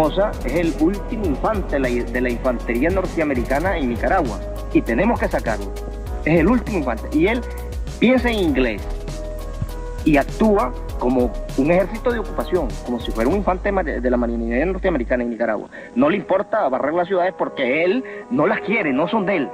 Somoza es el último infante de la infantería norteamericana en Nicaragua y tenemos que sacarlo. Es el último infante y él piensa en inglés y actúa como un ejército de ocupación, como si fuera un infante de la marinería norteamericana en Nicaragua. No le importa barrer las ciudades porque él no las quiere, no son de él.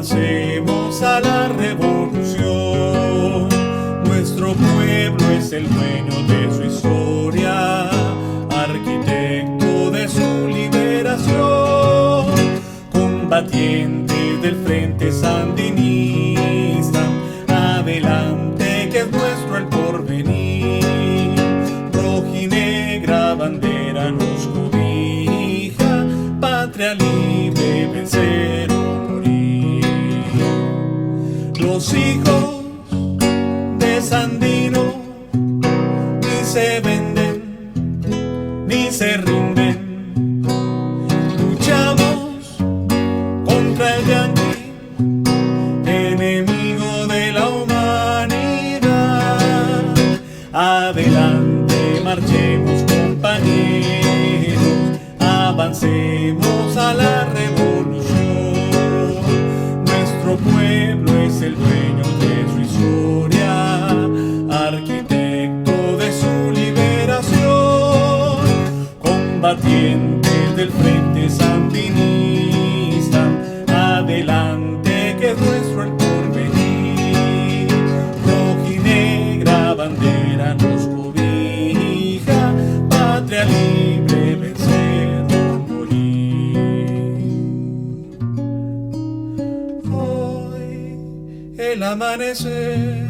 avancemos a la revolución. Nuestro pueblo es el dueño de su historia, arquitecto de su liberación, combatiente del frente sandinista, adelante que es nuestro el porvenir. Rojinegra bandera nos cobija, patria libre, vencer o morir. Los hijos de Sandino ni se venden ni se rinden. Luchamos contra el yanqui, enemigo de la humanidad. Adelante marchemos, compañeros, avancemos a la revolución. Nuestro pueblo es el dueño de su historia, arquitecto de su liberación, combatiente del frente sandinista, adelante que es nuestro el porvenir. Rojinegra bandera nos cobija, patria libre, vencer o morir. Hoy el amanecer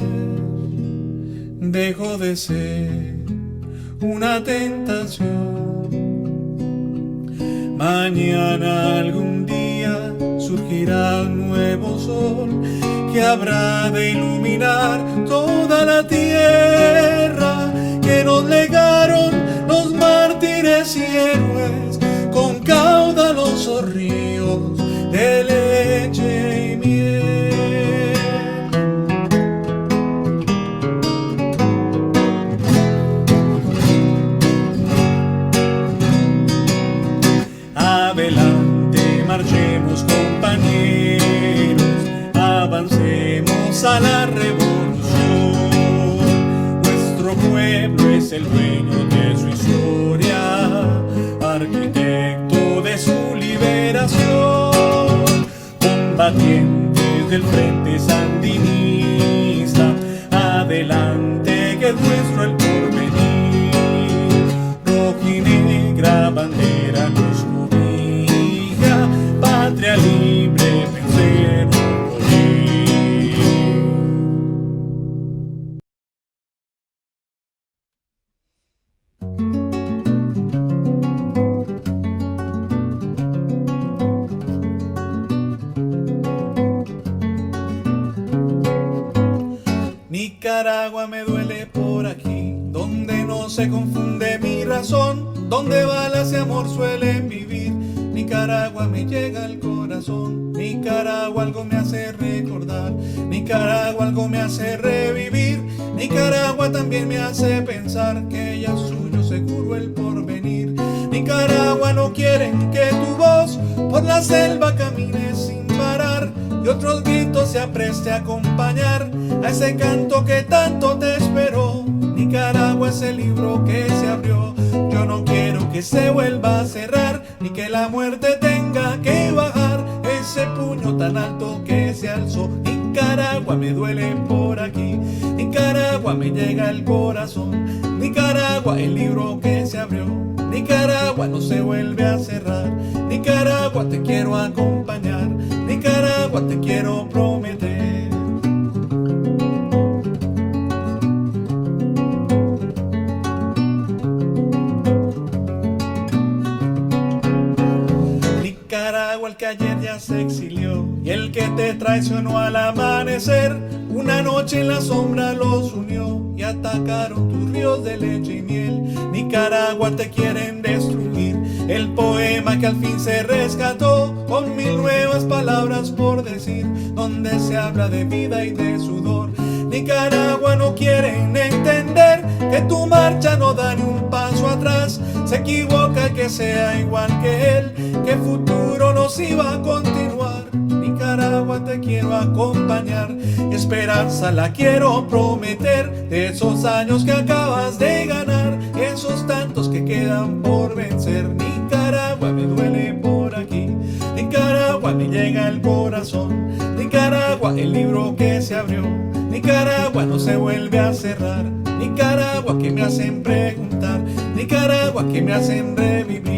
dejó de ser una tentación. Mañana algún día surgirá un nuevo sol que habrá de iluminar toda la tierra que nos legaron los mártires y héroes con caudalosos ríos de leche y miel. Adelante marchemos, compañeros, avancemos a la revolución. Nuestro pueblo es el dueño de su historia, arquitecto de su liberación, combatientes del frente sandinista, adelante que es nuestro el porvenir. Rojinegra bandera nos cobija, patria libre, vencer o morir. Nicaragua me duele por aquí, donde no se confunde mi razón, donde balas y amor suelen vivir. Nicaragua me llega al corazón, Nicaragua algo me hace recordar, Nicaragua algo me hace revivir, Nicaragua también me hace pensar que ya es suyo seguro el porvenir. Nicaragua no quieren que tu voz por la selva camine sin parar y otros gritos se apreste a acompañar a ese canto que tanto te esperó. Nicaragua es el libro que se abrió, yo no quiero que se vuelva a cerrar, ni que la muerte tenga que bajar ese puño tan alto que se alzó. Nicaragua me duele por aquí, Nicaragua me llega al corazón, Nicaragua el libro que se abrió, Nicaragua no se vuelve a cerrar. Nicaragua te quiero acompañar, Nicaragua te quiero prometer. Nicaragua el que ayer ya se exilió y el que te traicionó al amanecer, una noche en la sombra los unió y atacaron tus ríos de leche y miel. Nicaragua te quieren destruir, el poema que al fin se rescató con 1000 nuevas palabras por decir, donde se habla de vida y de sudor. Nicaragua no quieren entender que tu marcha no da ni un paso atrás, se equivoca el que sea igual que él, que futuro nos iba a continuar. Nicaragua te quiero acompañar y esperanza la quiero prometer, de esos años que acabas de ganar y esos tantos que quedan por vencer. Nicaragua me duele por aquí, Nicaragua Nicaragua me llega al corazón. Nicaragua, el libro que se abrió. Nicaragua no se vuelve a cerrar. Nicaragua que me hacen preguntar. Nicaragua que me hacen revivir.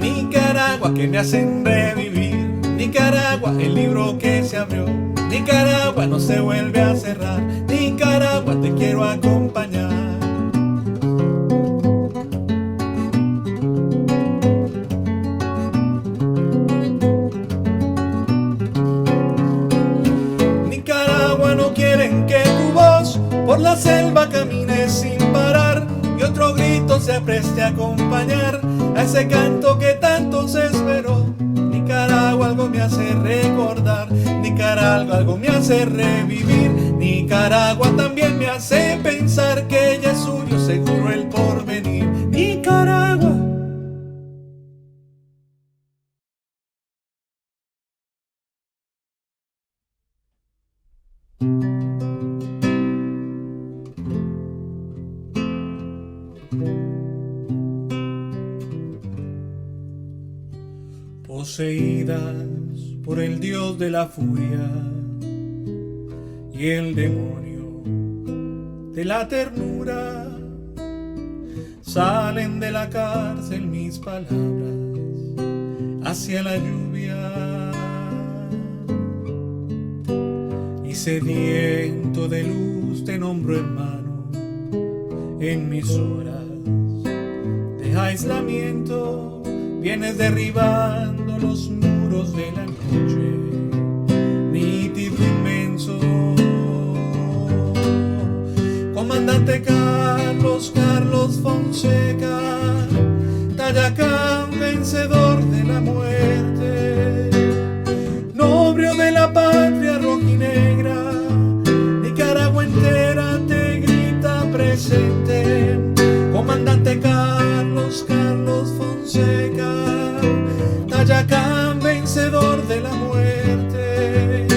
Nicaragua que me hacen revivir. Nicaragua, el libro que se abrió. Nicaragua no se vuelve a cerrar. Nicaragua, te quiero acompañar. Nicaragua, no quieren que tu voz por la selva camine sin parar y otro grito se apreste a acompañar a ese canto que tanto se esperó. Nicaragua algo me hace recordar, Nicaragua algo me hace revivir. Nicaragua también me hace pensar que ya es suyo seguro el porvenir. Nicaragua. Poseídas por el dios de la furia y el demonio de la ternura, salen de la cárcel mis palabras hacia la lluvia, y sediento de luz te nombro hermano en mis horas de aislamiento. Vienes derribando los muros de la noche, nítido inmenso. Comandante Carlos Fonseca, Tayacán, vencedor de la muerte, nobrio de la patria rojinegra, Nicaragua entera te grita presente. Comandante Carlos Fonseca, Tayacán, vencedor de la muerte,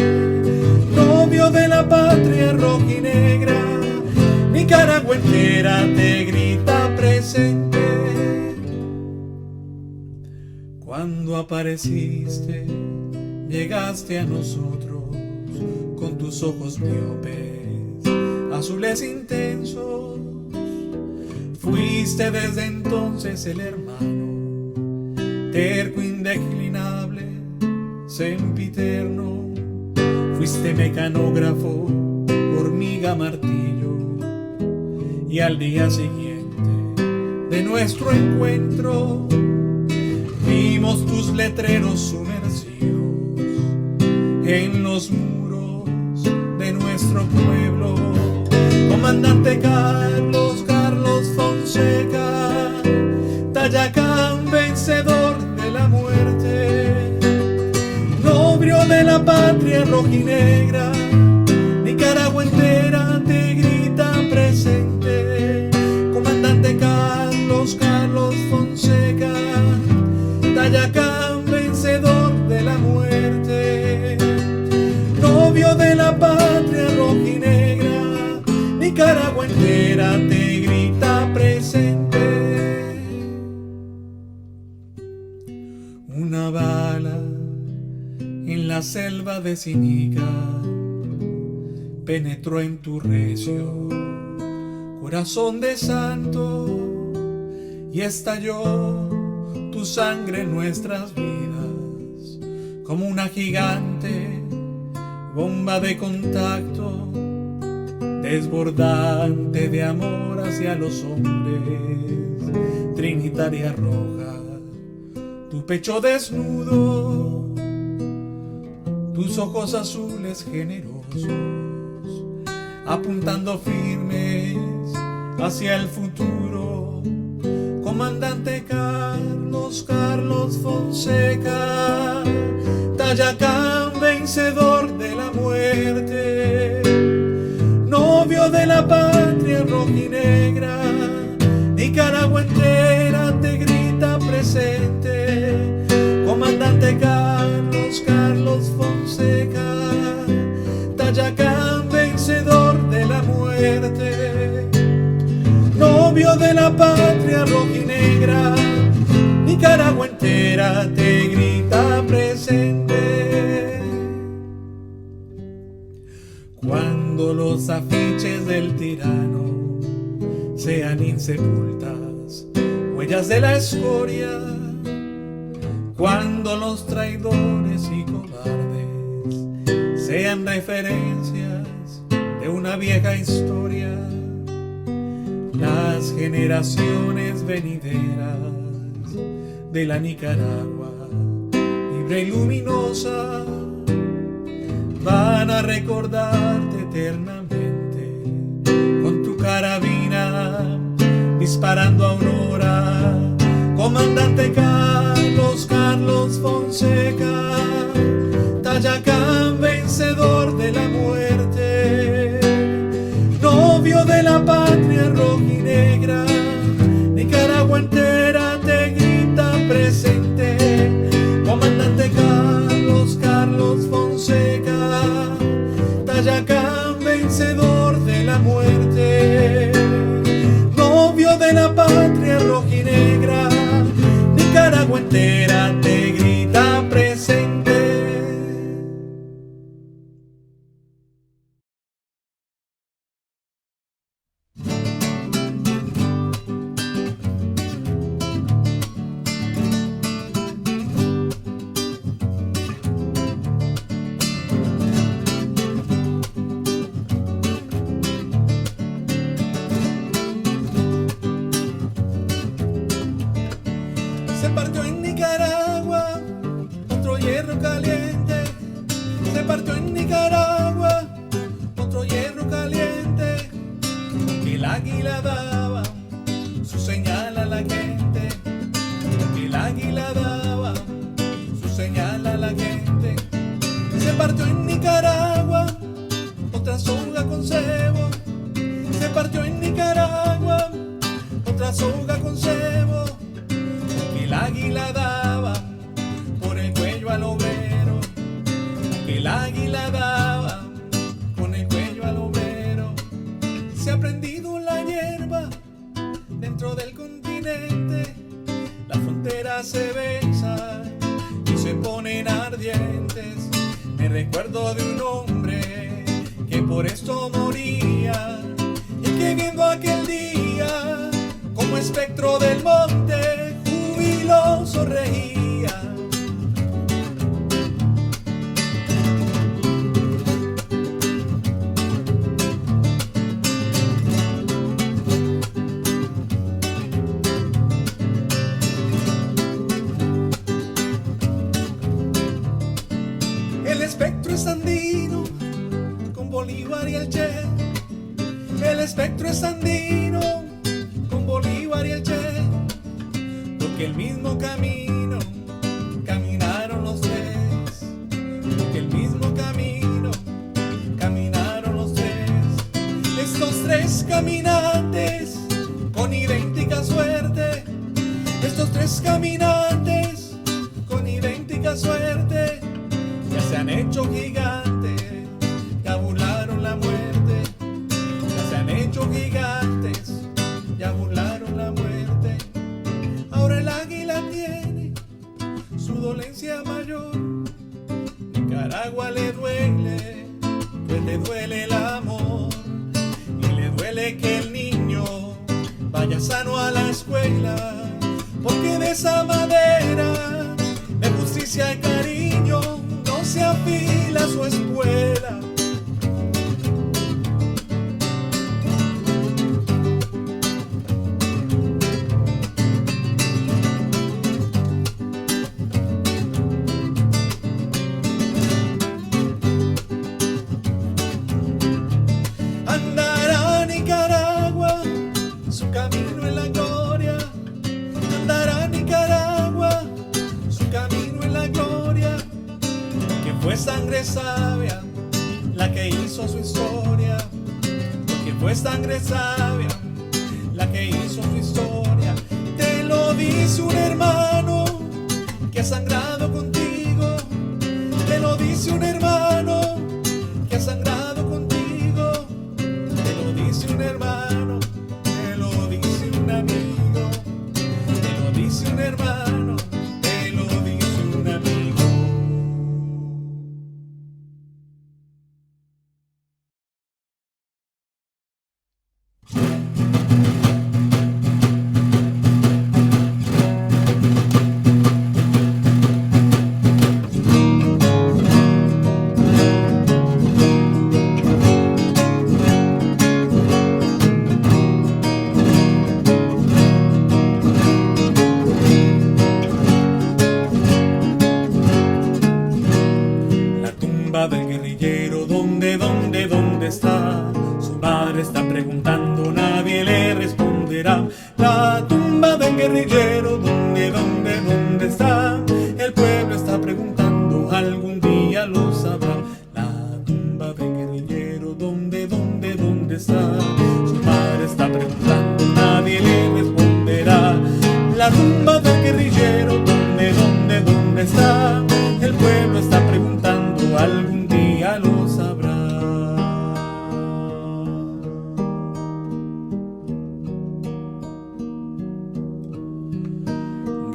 novio de la patria rojinegra, Nicaragua entera te grita presente. Cuando apareciste, llegaste a nosotros con tus ojos miopes, azules intensos. Fuiste desde entonces el hermano, terco, indeclinable, sempiterno. Fuiste mecanógrafo, hormiga, martillo. Y al día siguiente de nuestro encuentro, vimos tus letreros sumergidos en los muros de nuestro pueblo. Comandante Carlos Fonseca, Tayacán, vencedor de la muerte, nobrio de la patria rojinegra, Nicaragua entera te grita presente. Comandante Carlos Fonseca, Tayacán, vencedor de la muerte, novio de la patria rojinegra, Nicaragua entera te grita presente. Una bala en la selva de Sinica penetró en tu recio corazón de santo y estalló tu sangre en nuestras vidas como una gigante bomba de contacto, desbordante de amor hacia los hombres, trinitaria roja, tu pecho desnudo, tus ojos azules generosos, apuntando firmes hacia el futuro. Comandante Carlos Fonseca, Tayacán, vencedor de la muerte, novio de la patria rojinegra, Nicaragua entera te grita presente. Comandante Carlos Fonseca, novio de la patria rojinegra, Nicaragua entera te grita presente. Cuando los afiches del tirano sean insepultas, huellas de la escoria, cuando los traidores y cobardes sean referencias de una vieja historia, las generaciones venideras de la Nicaragua libre y luminosa van a recordarte eternamente con tu carabina disparando a Aurora, comandante Carlos Fonseca, Tayacán vencedor de la muerte, novio de la patria rojinegra, Nicaragua entera te grita presente, comandante Carlos Fonseca, Tayacán vencedor de la muerte, novio de la patria rojinegra, Nicaragua entera te grita presente. Se partió en Nicaragua otro hierro caliente, se partió en Nicaragua otro hierro caliente, que el águila daba su señal a la gente, que el águila daba su señal a la gente. Se partió en Nicaragua otra soga con cebo, se partió en Nicaragua otra soga con cebo, que el águila daba por el cuello al obrero, que el águila daba con el cuello al obrero. Se ha prendido la hierba dentro del continente, las fronteras se besan y se ponen ardientes. Me recuerdo de un hombre que por esto moría y que viendo aquel día como espectro del monte jubiloso reía. El espectro es andino con Bolívar y el Che, el espectro es andino con Bolívar y el Che, porque el mismo camino caminaron los tres, porque el mismo camino caminaron los tres. Estos tres caminantes con idéntica suerte, estos tres caminantes con idéntica suerte, ya se han hecho gigantes, ya burlaron la muerte, ya se han hecho gigantes, ya burlaron la muerte. Ahora el águila tiene su dolencia mayor, Nicaragua le duele, pues le duele el amor, y le duele que el niño vaya sano a la escuela, porque de esa madera de justicia y cariño no se afila su espuela. Andará Nicaragua su camino en la gloria, andará Nicaragua su camino en la gloria, que fue sangre sabia la que hizo su historia, que fue sangre sabia la que hizo su historia. Te lo dice un hermano que ha sangrado contigo, te lo dice un hermano que ha sangrado contigo, te lo dice un hermano, te lo dice responderá. La tumba del guerrillero, ¿dónde está? El pueblo está preguntando, algún día lo sabrá. La tumba del guerrillero, ¿dónde está? Su madre está preguntando, nadie le responderá. La tumba del guerrillero, ¿dónde está? El pueblo está preguntando, algún día lo sabrá.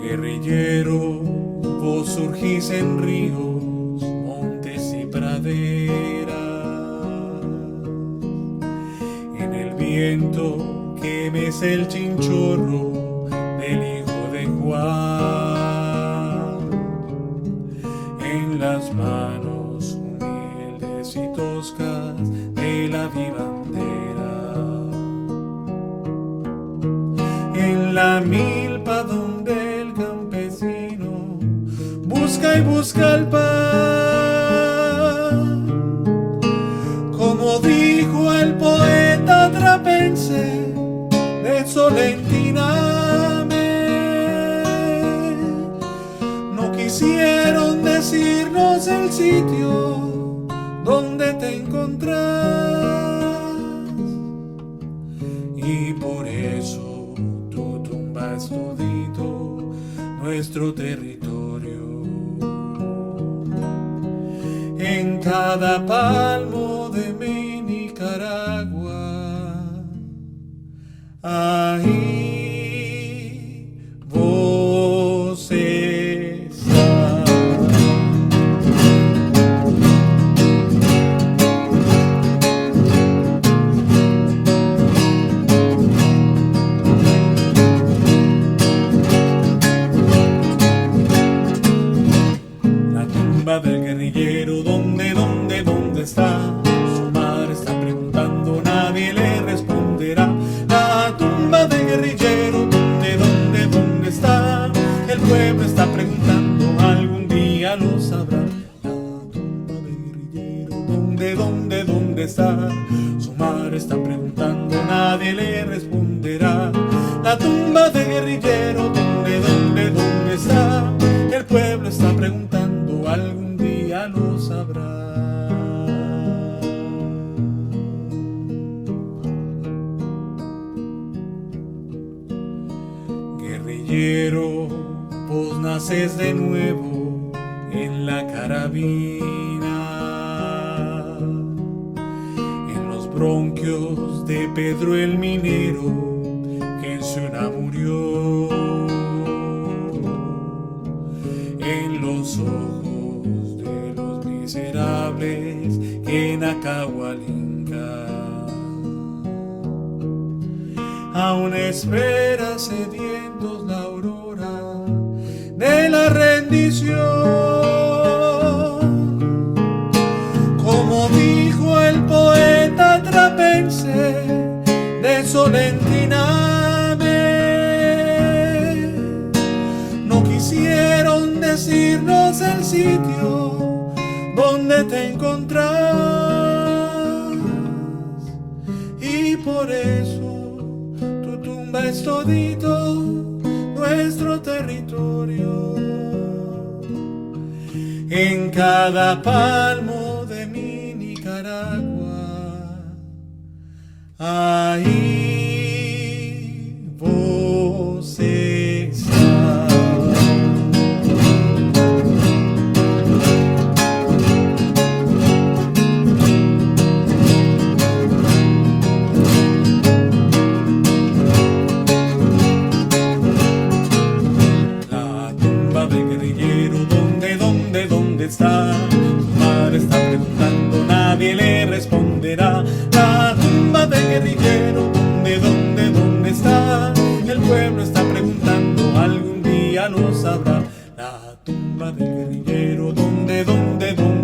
Guerrillero, vos surgís en ríos, montes y praderas, en el viento que mece el chinchorro del hijo de Juan, en las manos humildes y toscas de la vivandera, en la milpa donde el campesino busca y busca el pan, como dijo el poeta trapense de Solentiname. No quisieron decirnos el sitio donde te encontrás, y por eso tu tumba es todito nuestro territorio. En cada palmo de mi Nicaragua, ahí vos estás. La tumba del guerrillero, ¿dónde está? Su madre está preguntando, nadie le responderá. La tumba del guerrillero, ¿dónde está? El pueblo está preguntando, algún día lo sabrá. La tumba del guerrillero, ¿dónde está? Su madre está preguntando, nadie le responderá. La tumba del guerrillero, ¿dónde está? El pueblo está preguntando, algún día lo sabrá. Guerrillero, vos naces de nuevo en la carabina, en los bronquios de Pedro el minero, que en Ciuna murió, en los ojos de los miserables que en Acahualinca aún espera sedientos la aurora de la rendición. Como dijo el poeta trapense de Solentiname, no quisieron decirnos el sitio donde te encontrás, y por eso tu tumba es todito nuestro territorio. En cada palmo de mi Nicaragua, ahí vos estás. La tumba del guerrillero, ¿dónde está? Su madre está preguntando, nadie le responderá. La tumba del guerrillero, ¿dónde está? El pueblo está preguntando, algún día lo sabrá. La tumba del guerrillero, ¿dónde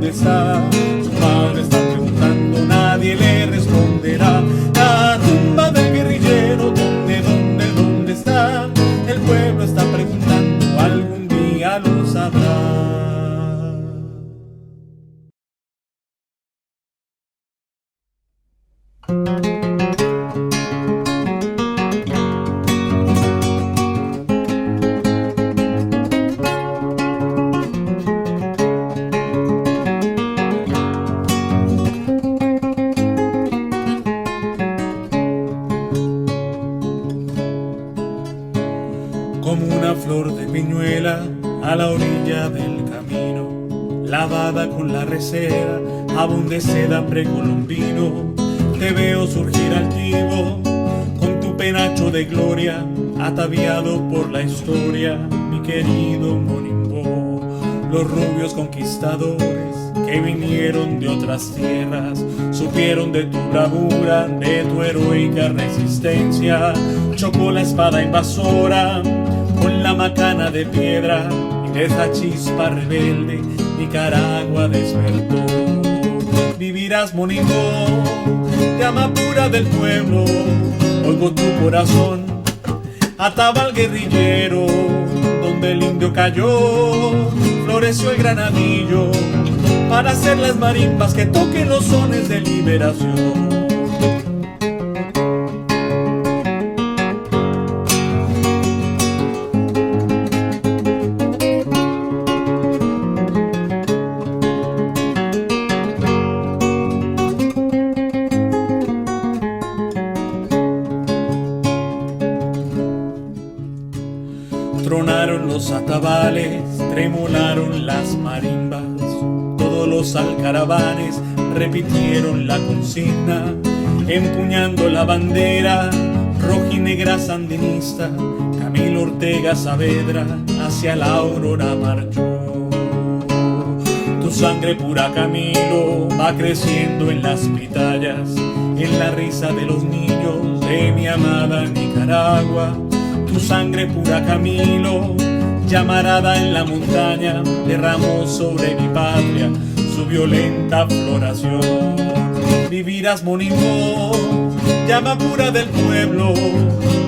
está? Su madre está preguntando, nadie le responderá. La tumba del guerrillero, ¿dónde está? El pueblo está preguntando, algún día lo sabrá. como una flor de piñuela a la orilla del camino, lavada con la reseda, jabón de seda precolombino. Te veo surgir altivo, con tu penacho de gloria, ataviado por la historia, mi querido Monimbo. Los rubios conquistadores que vinieron de otras tierras supieron de tu bravura, de tu heroica resistencia. Chocó la espada invasora con la macana de piedra, y de esa chispa rebelde Nicaragua despertó. Vivirás, Monimbo, llama pura del pueblo, oigo tu corazón, ataba al guerrillero, donde el indio cayó, floreció el granadillo, para hacer las marimbas que toquen los sones de liberación. Tronaron los atabales, tremolaron las marimbas, todos los alcaravanes repitieron la consigna, empuñando la bandera rojinegra sandinista. Camilo Ortega Saavedra hacia la aurora marchó. Tu sangre pura, Camilo, va creciendo en las pitayas, en la risa de los niños de mi amada Nicaragua. Tu sangre pura, Camilo, llamarada en la montaña, derramó sobre mi patria su violenta floración. Vivirás, Monimbo, llama pura del pueblo,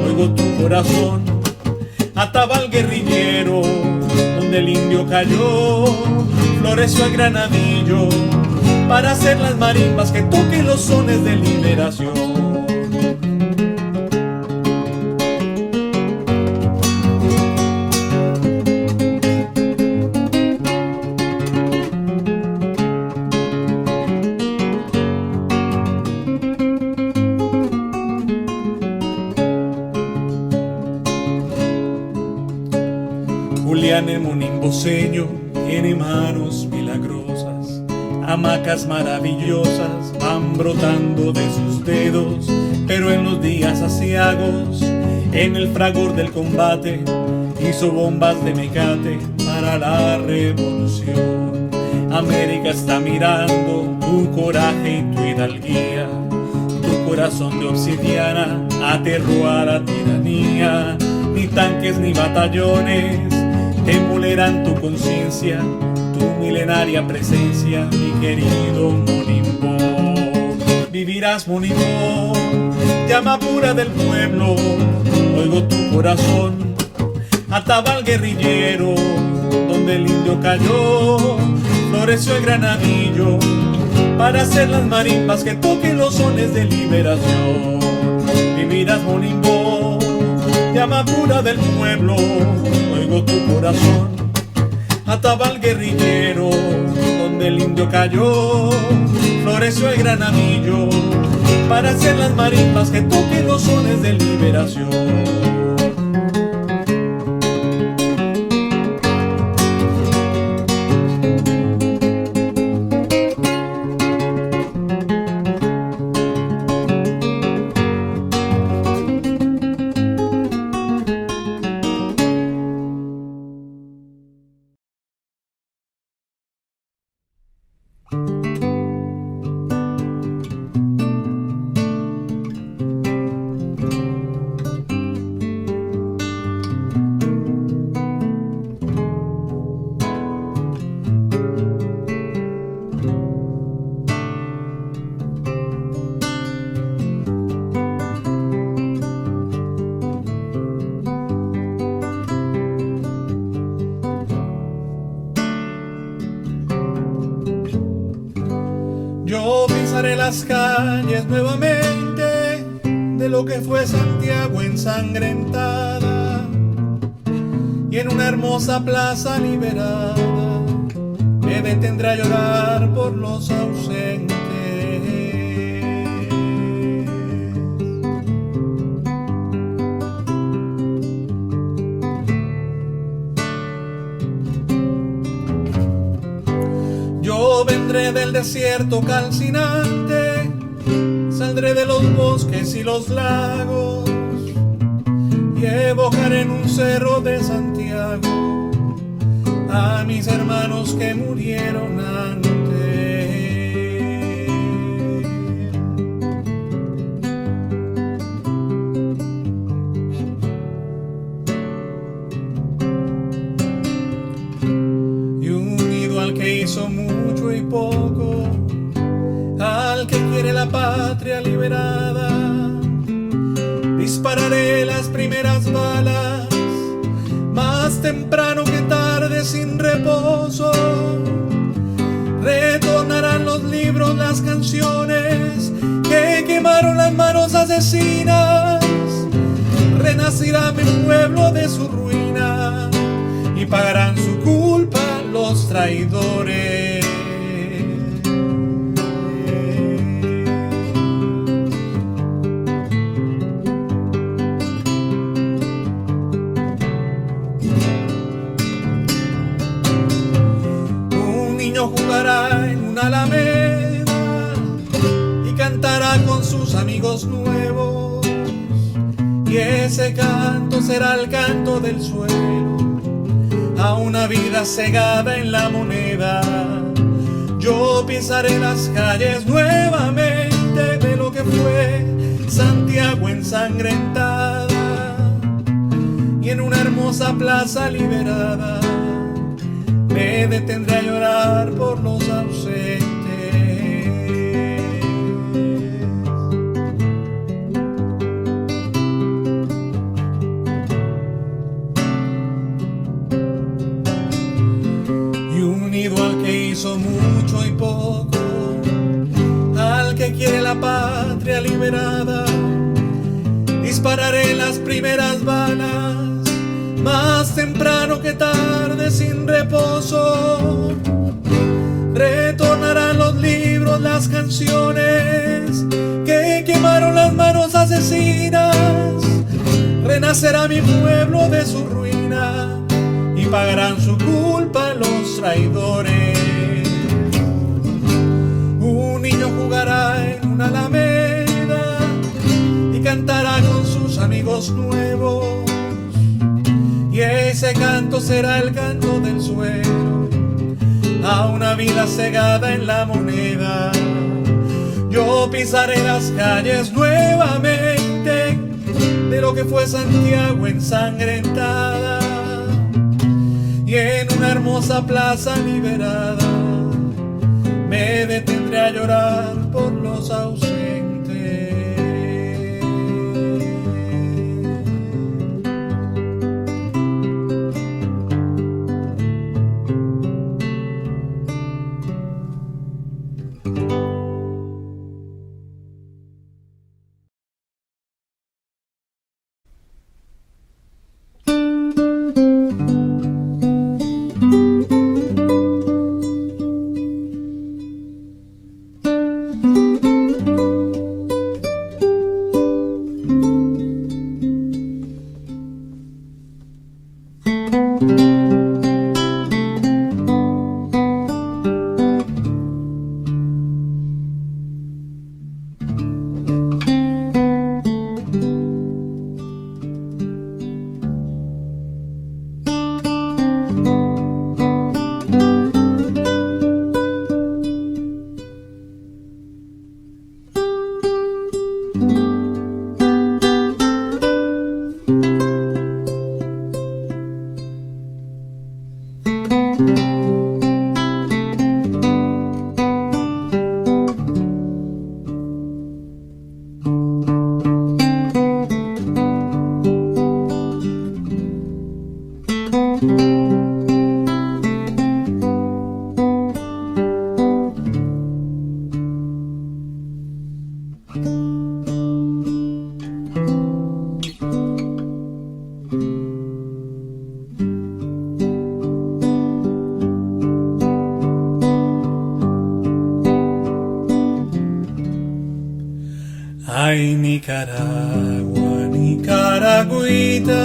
oigo tu corazón, ataba al guerrillero, donde el indio cayó, floreció el granadillo, para hacer las marimbas que toquen los sones de liberación. Julián el monimboseño tiene manos milagrosas, hamacas maravillosas van brotando de sus dedos, pero en los días aciagos, en el fragor del combate, hizo bombas de mecate para la revolución. América está mirando tu coraje y tu hidalguía, tu corazón de obsidiana aterró a la tiranía. Ni tanques ni batallones demolerán tu conciencia, tu milenaria presencia, mi querido Monimbo. Vivirás, Monimbo, llama pura del pueblo, oigo tu corazón, ataba al guerrillero, donde el indio cayó, floreció el granadillo, para hacer las marimbas que toquen los sones de liberación. Vivirás, Monimbo, llama pura del pueblo, oigo tu corazón, ataba al guerrillero, donde el indio cayó, floreció el granadillo, para hacer las marimbas que toquen los sones de liberación. Yo pisaré las calles nuevamente de lo que fue Santiago ensangrentada, y en una hermosa plaza liberada me detendré a llorar por los ausentes. Yo vendré del desierto calcinante, saldré de los bosques y los lagos y evocaré en un cerro de Santiago a mis hermanos que murieron antes. Y unido al que hizo mucho y poco, al que quiere la patria liberada, dispararé las primeras balas, más temprano que tarde sin reposo. Retornarán los libros, las canciones que quemaron las manos asesinas. Renacirá mi pueblo de su ruina y pagarán su culpa los traidores. Jugará en una alameda y cantará con sus amigos nuevos, y ese canto será el canto del suelo a una vida cegada en la moneda. Yo pisaré las calles nuevamente de lo que fue Santiago ensangrentada, y en una hermosa plaza liberada me detendré a llorar por los ausentes. Y unido al que hizo mucho y poco, al que quiere la patria liberada, dispararé las primeras balas, más temprano que tarde sin reposo. Retornarán los libros, las canciones que quemaron las manos asesinas. Renacerá mi pueblo de su ruina y pagarán su culpa los traidores. Un niño jugará en una alameda y cantará con sus amigos nuevos, y ese canto será el canto del suelo a una vida cegada en la moneda. Yo pisaré las calles nuevamente de lo que fue Santiago ensangrentada, y en una hermosa plaza liberada me detendré a llorar por los ausentes. Ay, Nicaragua, Nicaragüita,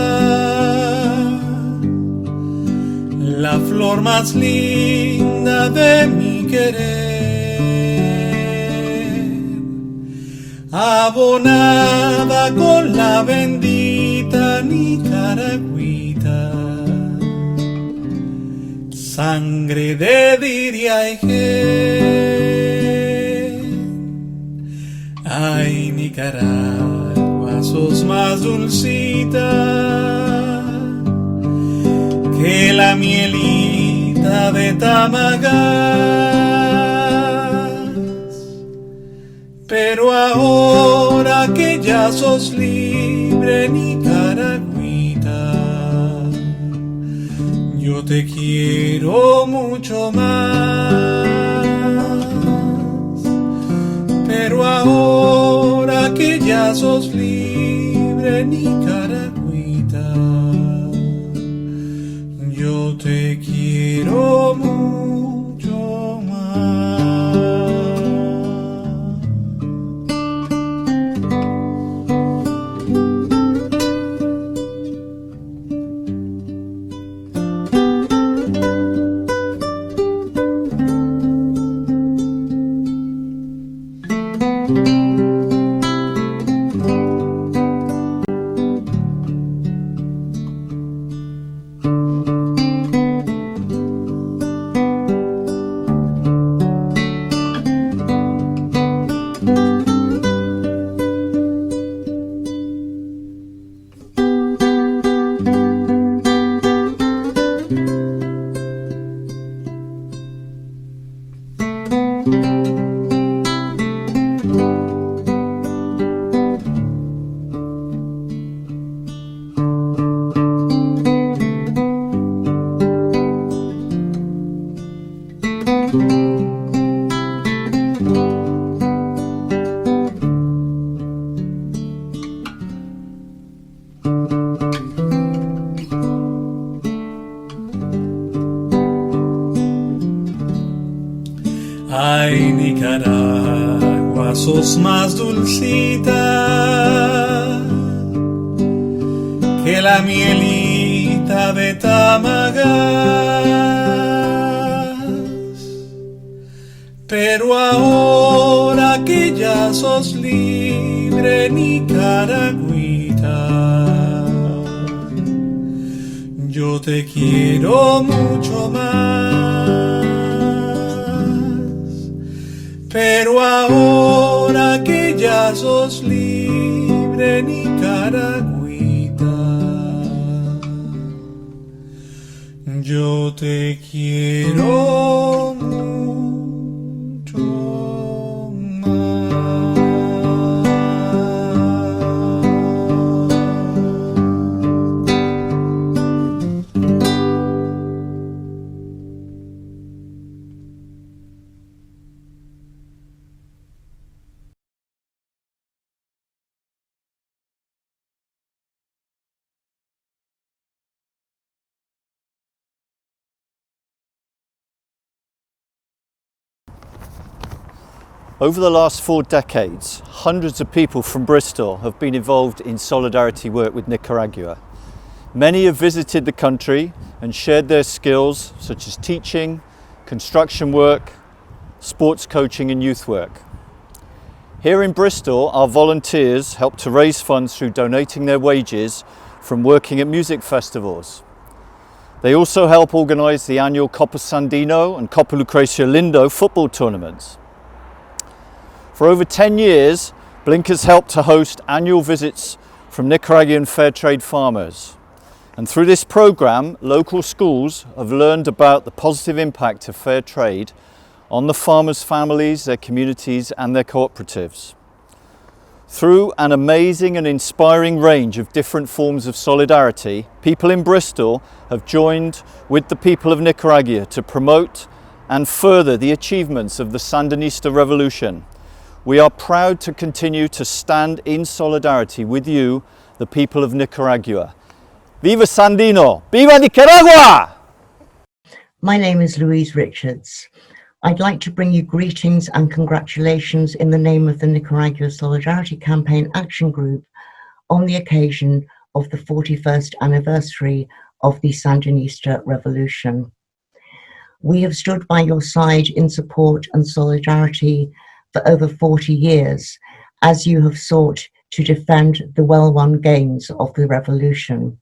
la flor más linda de mi querer, abonada con la bendita Nicaragüita, sangre de Diria y ay, Nicaragua, sos más dulcita que la mielita de Tamagas, pero ahora que ya sos libre, Nicaragüita, yo te quiero mucho más, pero ahora que ya sos libre, Nicaragüita, yo te quiero mucho más. Ay, Nicaragua, sos más dulcita que la mielita de Tamagas, pero ahora que ya sos libre, Nicaragüita, yo te quiero mucho más, pero ahora que ya sos libre, Nicaragüita, yo te quiero mucho más. Over the last 4 decades, hundreds of people from Bristol have been involved in solidarity work with Nicaragua. Many have visited the country and shared their skills such as teaching, construction work, sports coaching and youth work. Here in Bristol, our volunteers help to raise funds through donating their wages from working at music festivals. They also help organise the annual Copa Sandino and Copa Lucrecia Lindo football tournaments. For over 10 years, Blink has helped to host annual visits from Nicaraguan fair trade farmers. And through this programme, local schools have learned about the positive impact of fair trade on the farmers' families, their communities and their cooperatives. Through an amazing and inspiring range of different forms of solidarity, people in Bristol have joined with the people of Nicaragua to promote and further the achievements of the Sandinista Revolution. We are proud to continue to stand in solidarity with you, the people of Nicaragua. Viva Sandino! Viva Nicaragua! My name is Louise Richards. I'd like to bring you greetings and congratulations in the name of the Nicaragua Solidarity Campaign Action Group on the occasion of the 41st anniversary of the Sandinista Revolution. We have stood by your side in support and solidarity for over 40 years as you have sought to defend the well-won gains of the revolution.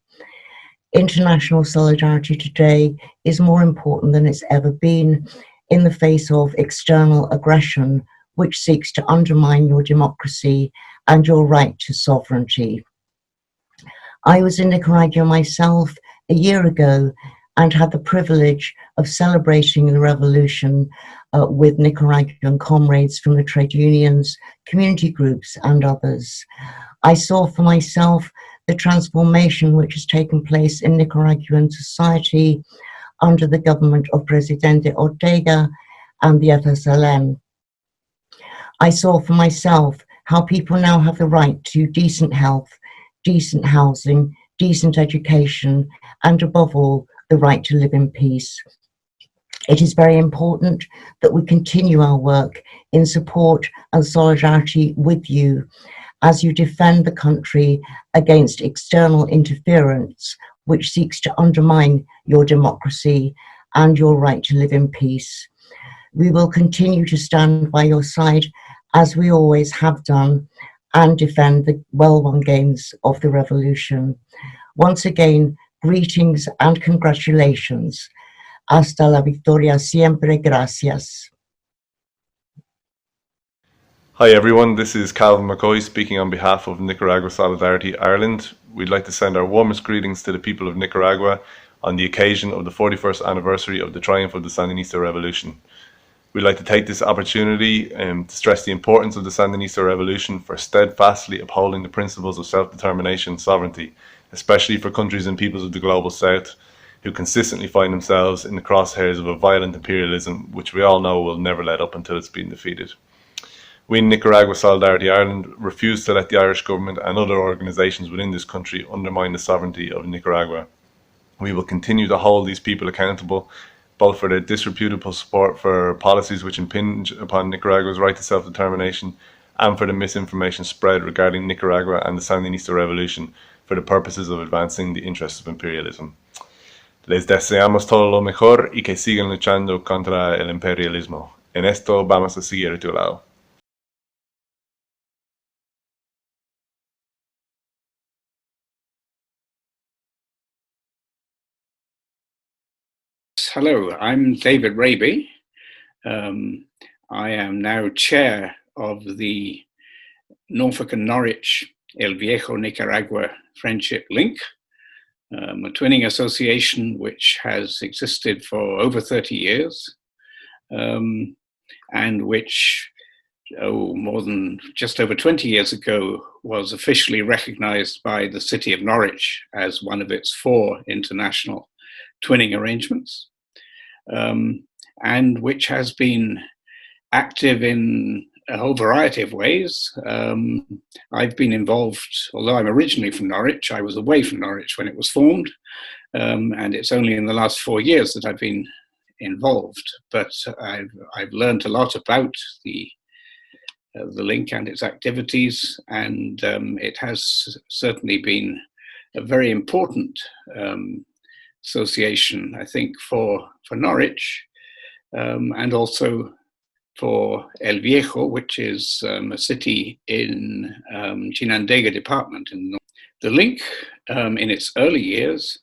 International solidarity today is more important than it's ever been in the face of external aggression, which seeks to undermine your democracy and your right to sovereignty. I was in Nicaragua myself a year ago and had the privilege of celebrating the revolution with Nicaraguan comrades from the trade unions, community groups, and others. I saw for myself the transformation which has taken place in Nicaraguan society under the government of Presidente Ortega and the FSLN. I saw for myself how people now have the right to decent health, decent housing, decent education, and above all, the right to live in peace. It is very important that we continue our work in support and solidarity with you as you defend the country against external interference which seeks to undermine your democracy and your right to live in peace. We will continue to stand by your side as we always have done and defend the well-won gains of the revolution. Once again, greetings and congratulations. Hasta la victoria siempre. Gracias. Hi everyone, this is Calvin McCoy speaking on behalf of Nicaragua Solidarity Ireland. We'd like to send our warmest greetings to the people of Nicaragua on the occasion of the 41st anniversary of the triumph of the Sandinista Revolution. We'd like to take this opportunity to stress the importance of the Sandinista Revolution for steadfastly upholding the principles of self-determination and sovereignty, especially for countries and peoples of the global south who consistently find themselves in the crosshairs of a violent imperialism which we all know will never let up until it's been defeated. We in Nicaragua Solidarity Ireland refuse to let the Irish government and other organisations within this country undermine the sovereignty of Nicaragua. We will continue to hold these people accountable, both for their disreputable support for policies which impinge upon Nicaragua's right to self-determination and for the misinformation spread regarding Nicaragua and the Sandinista Revolution for the purposes of advancing the interests of imperialism. Les deseamos todo lo mejor y que sigan luchando contra el imperialismo. En esto vamos a seguir a tu lado. Hello, I'm David Raby. I am now chair of the Norfolk and Norwich El Viejo Nicaragua Friendship Link, a twinning association which has existed for over 30 years and which, more than just over 20 years ago, was officially recognized by the city of Norwich as one of its 4 international twinning arrangements. And which has been active in a whole variety of ways. I've been involved, although I'm originally from Norwich, I was away from Norwich when it was formed, and it's only in the last 4 years that I've been involved. But I've learned a lot about the link and its activities, and it has certainly been a very important association, I think, for Norwich, and also for El Viejo, which is a city in Chinandega department. The link, in its early years,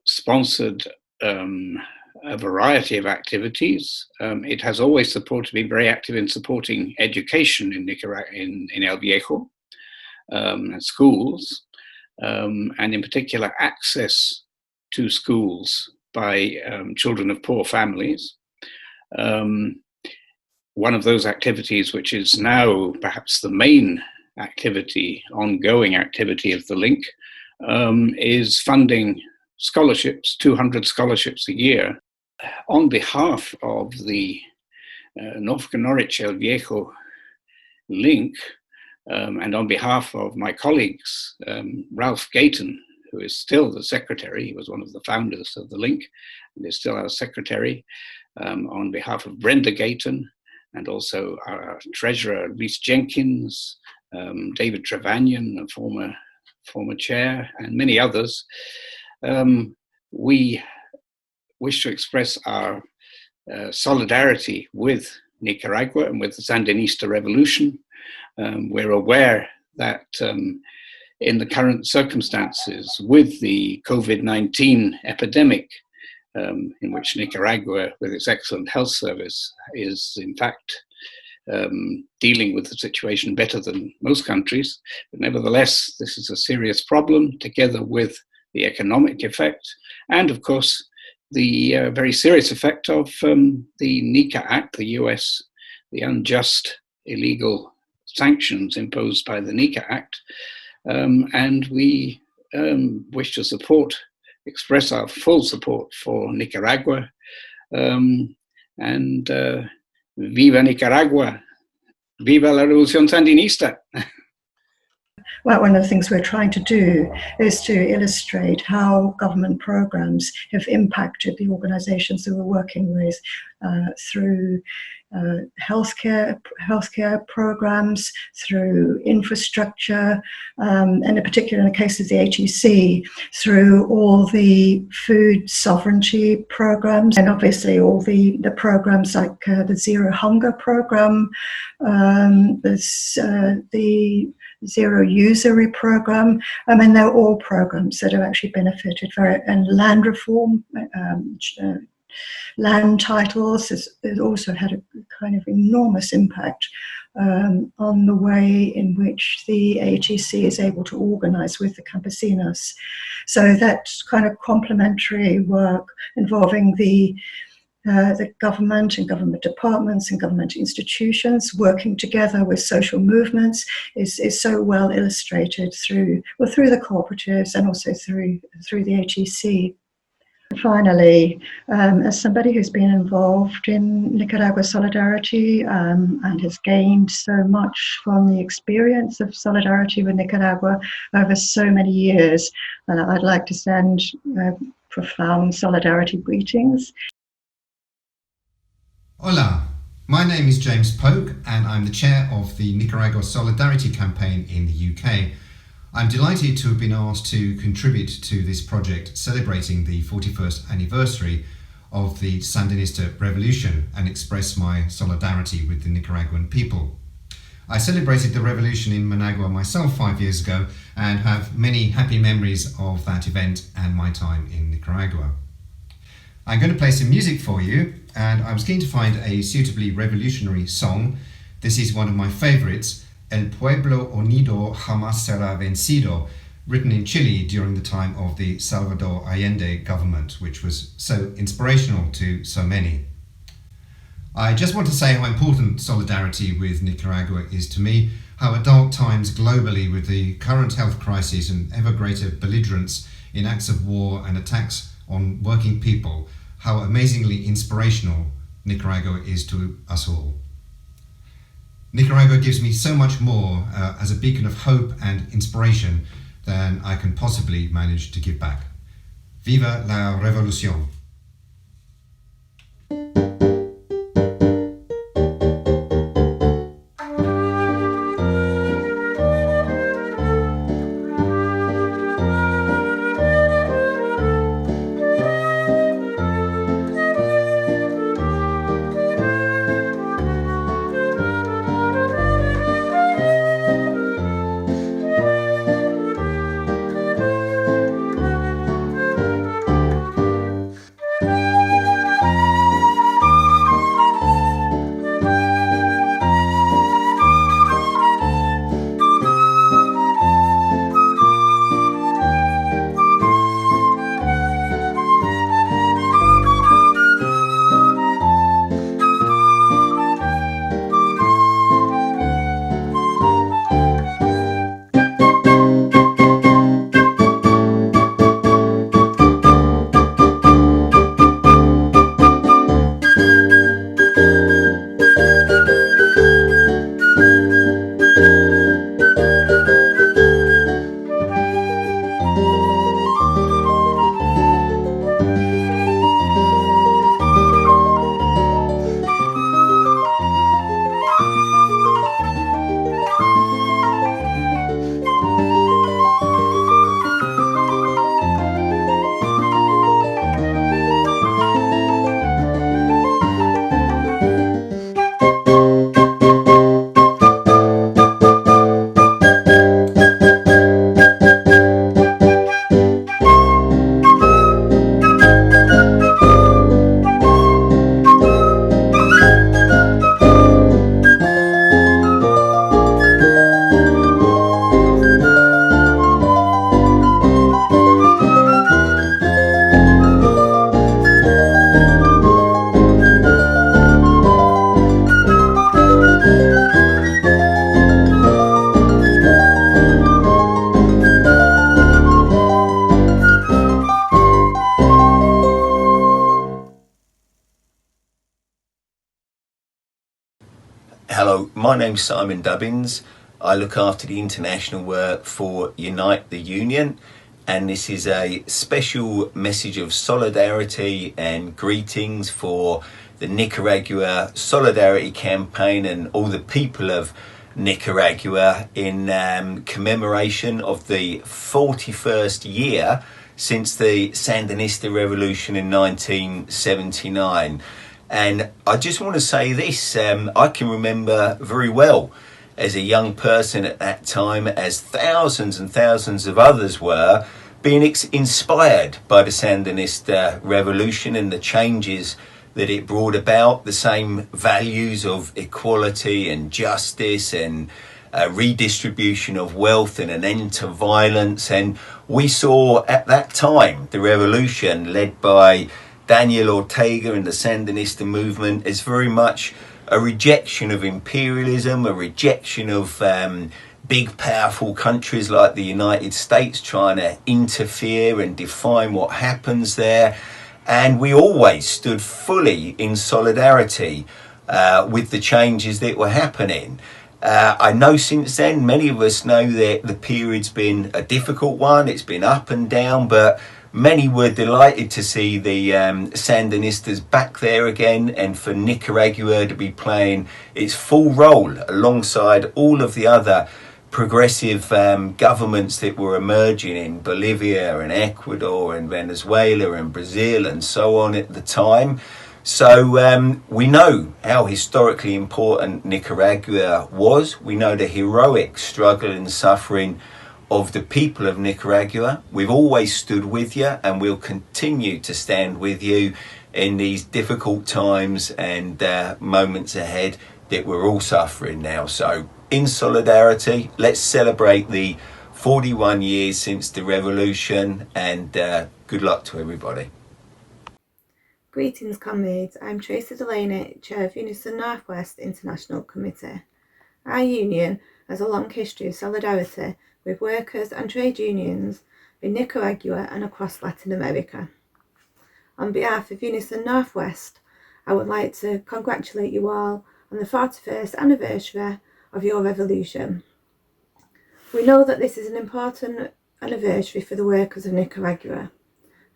sponsored a variety of activities. It has always been very active in supporting education in Nicaragua, in El Viejo, and schools. And in particular access to schools by children of poor families. One of those activities, which is now perhaps the main activity, ongoing activity of the link, is funding scholarships, 200 scholarships a year. On behalf of the Norfolk and Norwich El Viejo link, and on behalf of my colleagues, Ralph Gayton, who is still the secretary, he was one of the founders of the link, and is still our secretary, on behalf of Brenda Gayton, and also our treasurer, Rhys Jenkins, David Trevanion, a former chair, and many others, we wish to express our solidarity with Nicaragua and with the Sandinista Revolution. We're aware that in the current circumstances with the COVID-19 epidemic, in which Nicaragua, with its excellent health service, is in fact dealing with the situation better than most countries. But nevertheless, this is a serious problem, together with the economic effect, and of course, the very serious effect of the NICA Act, the US, the unjust, illegal sanctions imposed by the NICA Act. And we wish to express our full support for Nicaragua. Viva Nicaragua! Viva la Revolución Sandinista! Well, one of the things we're trying to do is to illustrate how government programs have impacted the organizations that we're working with through healthcare programs, through infrastructure, and in particular in the case of the HEC, through all the food sovereignty programs, and obviously all the programs like the Zero Hunger program, there's the Zero Usury program. I mean, they're all programs that have actually benefited and land reform, land titles has also had a kind of enormous impact on the way in which the HEC is able to organize with the campesinos. So that kind of complementary work involving the government and government departments and government institutions working together with social movements is so well illustrated through the cooperatives and also through the HEC. Finally, as somebody who's been involved in Nicaragua Solidarity and has gained so much from the experience of solidarity with Nicaragua over so many years, I'd like to send profound solidarity greetings. Hola, my name is James Polk and I'm the chair of the Nicaragua Solidarity Campaign in the UK. I'm delighted to have been asked to contribute to this project celebrating the 41st anniversary of the Sandinista Revolution and express my solidarity with the Nicaraguan people. I celebrated the revolution in Managua myself 5 years ago and have many happy memories of that event and my time in Nicaragua. I'm going to play some music for you, and I was keen to find a suitably revolutionary song. This is one of my favourites, El Pueblo Unido Jamás Será Vencido, written in Chile during the time of the Salvador Allende government, which was so inspirational to so many. I just want to say how important solidarity with Nicaragua is to me, how at dark times globally with the current health crisis and ever greater belligerence in acts of war and attacks on working people, how amazingly inspirational Nicaragua is to us all. Nicaragua gives me so much more as a beacon of hope and inspiration than I can possibly manage to give back. Viva la Revolución! Hello, my name's Simon Dubbins. I look after the international work for Unite the Union, and this is a special message of solidarity and greetings for the Nicaragua Solidarity Campaign and all the people of Nicaragua in commemoration of the 41st year since the Sandinista Revolution in 1979. And I just want to say this, I can remember very well as a young person at that time, as thousands and thousands of others were, being inspired by the Sandinista Revolution and the changes that it brought about, the same values of equality and justice and redistribution of wealth and an end to violence. And we saw at that time the revolution led by Daniel Ortega and the Sandinista movement is very much a rejection of imperialism, a rejection of big powerful countries like the United States trying to interfere and define what happens there. And we always stood fully in solidarity with the changes that were happening. I know since then, many of us know that the period's been a difficult one, it's been up and down, but many were delighted to see the Sandinistas back there again, and for Nicaragua to be playing its full role alongside all of the other progressive governments that were emerging in Bolivia and Ecuador and Venezuela and Brazil and so on at the time. So we know how historically important Nicaragua was. We know the heroic struggle and suffering of the people of Nicaragua. We've always stood with you, and we'll continue to stand with you in these difficult times and moments ahead that we're all suffering now. So in solidarity, let's celebrate the 41 years since the revolution, and good luck to everybody. Greetings, comrades. I'm Tracy Delaney, Chair of Unison Northwest International Committee. Our union has a long history of solidarity with workers and trade unions in Nicaragua and across Latin America. On behalf of Unison Northwest, I would like to congratulate you all on the 41st anniversary of your revolution. We know that this is an important anniversary for the workers of Nicaragua.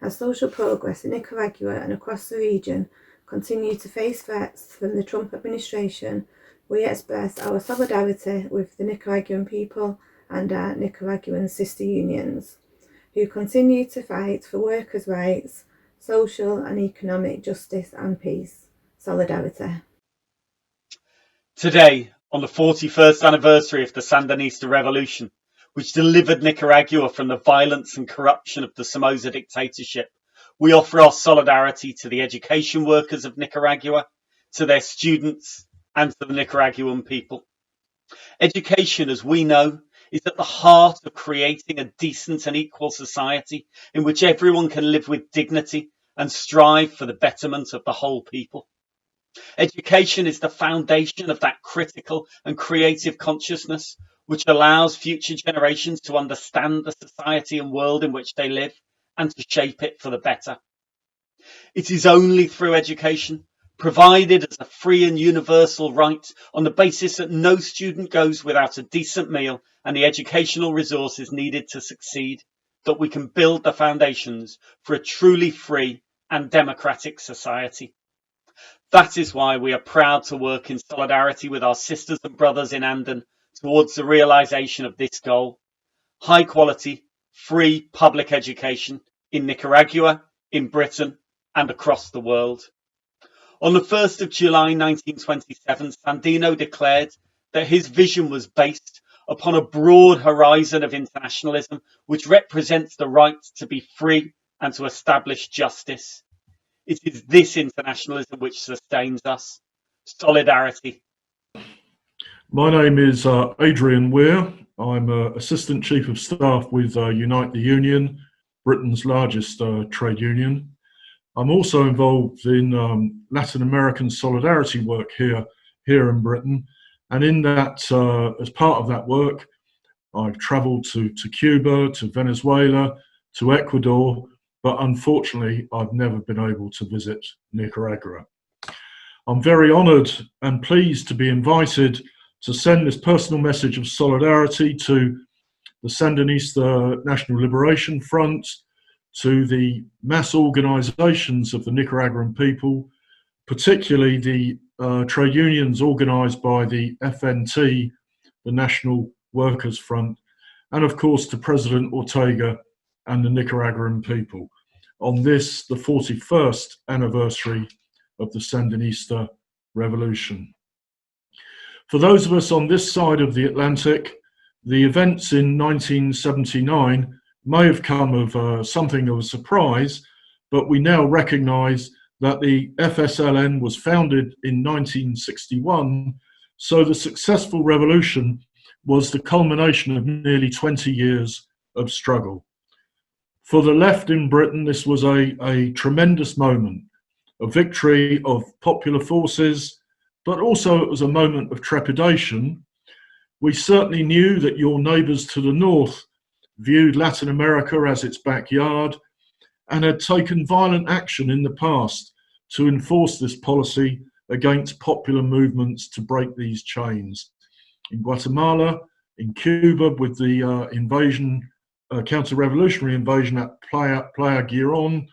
As social progress in Nicaragua and across the region continue to face threats from the Trump administration, we express our solidarity with the Nicaraguan people and our Nicaraguan sister unions, who continue to fight for workers' rights, social and economic justice and peace. Solidarity. Today, on the 41st anniversary of the Sandinista Revolution, which delivered Nicaragua from the violence and corruption of the Somoza dictatorship, we offer our solidarity to the education workers of Nicaragua, to their students, and to the Nicaraguan people. Education, as we know, is at the heart of creating a decent and equal society in which everyone can live with dignity and strive for the betterment of the whole people. Education is the foundation of that critical and creative consciousness which allows future generations to understand the society and world in which they live and to shape it for the better. It is only through education, provided as a free and universal right on the basis that no student goes without a decent meal and the educational resources needed to succeed, that we can build the foundations for a truly free and democratic society. That is why we are proud to work in solidarity with our sisters and brothers in Anden towards the realization of this goal: high quality, free public education in Nicaragua, in Britain, and across the world. On the 1st of July 1927, Sandino declared that his vision was based upon a broad horizon of internationalism which represents the right to be free and to establish justice. It is this internationalism which sustains us. Solidarity. My name is Adrian Weir. I'm Assistant Chief of Staff with Unite the Union, Britain's largest trade union. I'm also involved in Latin American solidarity work here in Britain. And in that, as part of that work, I've travelled to Cuba, to Venezuela, to Ecuador, but unfortunately, I've never been able to visit Nicaragua. I'm very honoured and pleased to be invited to send this personal message of solidarity to the Sandinista National Liberation Front, to the mass organisations of the Nicaraguan people, particularly the trade unions organised by the FNT, the National Workers' Front, and of course to President Ortega and the Nicaraguan people on this, the 41st anniversary of the Sandinista Revolution. For those of us on this side of the Atlantic, the events in 1979 may have come of something of a surprise, but we now recognise that the FSLN was founded in 1961, so the successful revolution was the culmination of nearly 20 years of struggle. For the left in Britain, this was a tremendous moment, a victory of popular forces, but also it was a moment of trepidation. We certainly knew that your neighbours to the north viewed Latin America as its backyard and had taken violent action in the past to enforce this policy against popular movements to break these chains. In Guatemala, in Cuba with the counter-revolutionary invasion at Playa Girón,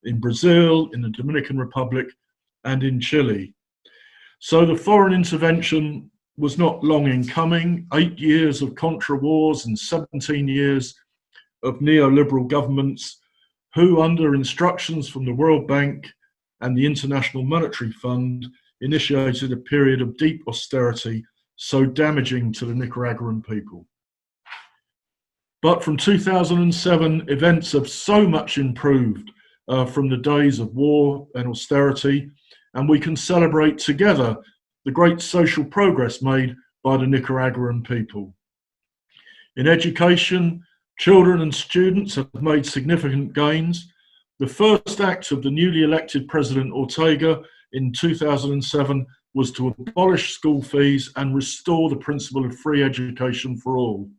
in Brazil, in the Dominican Republic, and in Chile. So the foreign intervention was not long in coming. 8 years of Contra wars and 17 years of neoliberal governments who, under instructions from the World Bank and the International Monetary Fund, initiated a period of deep austerity so damaging to the Nicaraguan people. But from 2007, events have so much improved from the days of war and austerity, and we can celebrate together the great social progress made by the Nicaraguan people. In education, children and students have made significant gains. The first act of the newly elected President Ortega in 2007 was to abolish school fees and restore the principle of free education for all.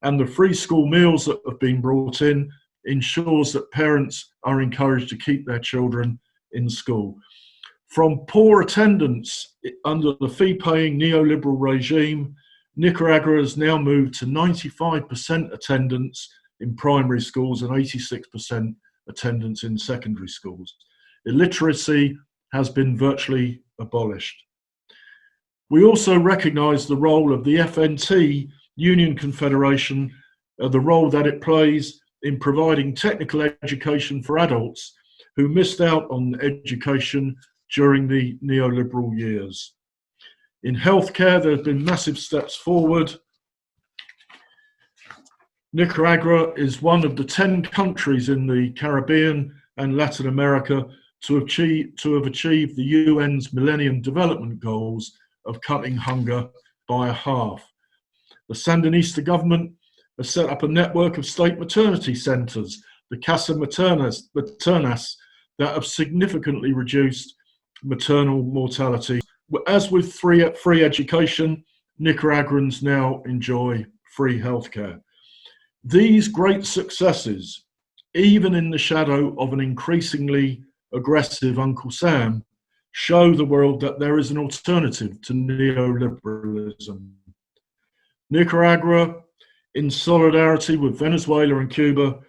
And the free school meals that have been brought in ensures that parents are encouraged to keep their children in school. From poor attendance under the fee-paying neoliberal regime, Nicaragua has now moved to 95% attendance in primary schools and 86% attendance in secondary schools. Illiteracy has been virtually abolished. We also recognise the role of the FNT Union Confederation, the role that it plays in providing technical education for adults who missed out on education during the neoliberal years. In healthcare, there have been massive steps forward. Nicaragua is one of the 10 countries in the Caribbean and Latin America to have achieved the UN's Millennium Development Goals of cutting hunger by a half. The Sandinista government has set up a network of state maternity centres, the Casa Maternas, that have significantly reduced maternal mortality. As with free education, Nicaraguans now enjoy free healthcare. These great successes, even in the shadow of an increasingly aggressive Uncle Sam, show the world that there is an alternative to neoliberalism. Nicaragua, in solidarity with Venezuela and Cuba,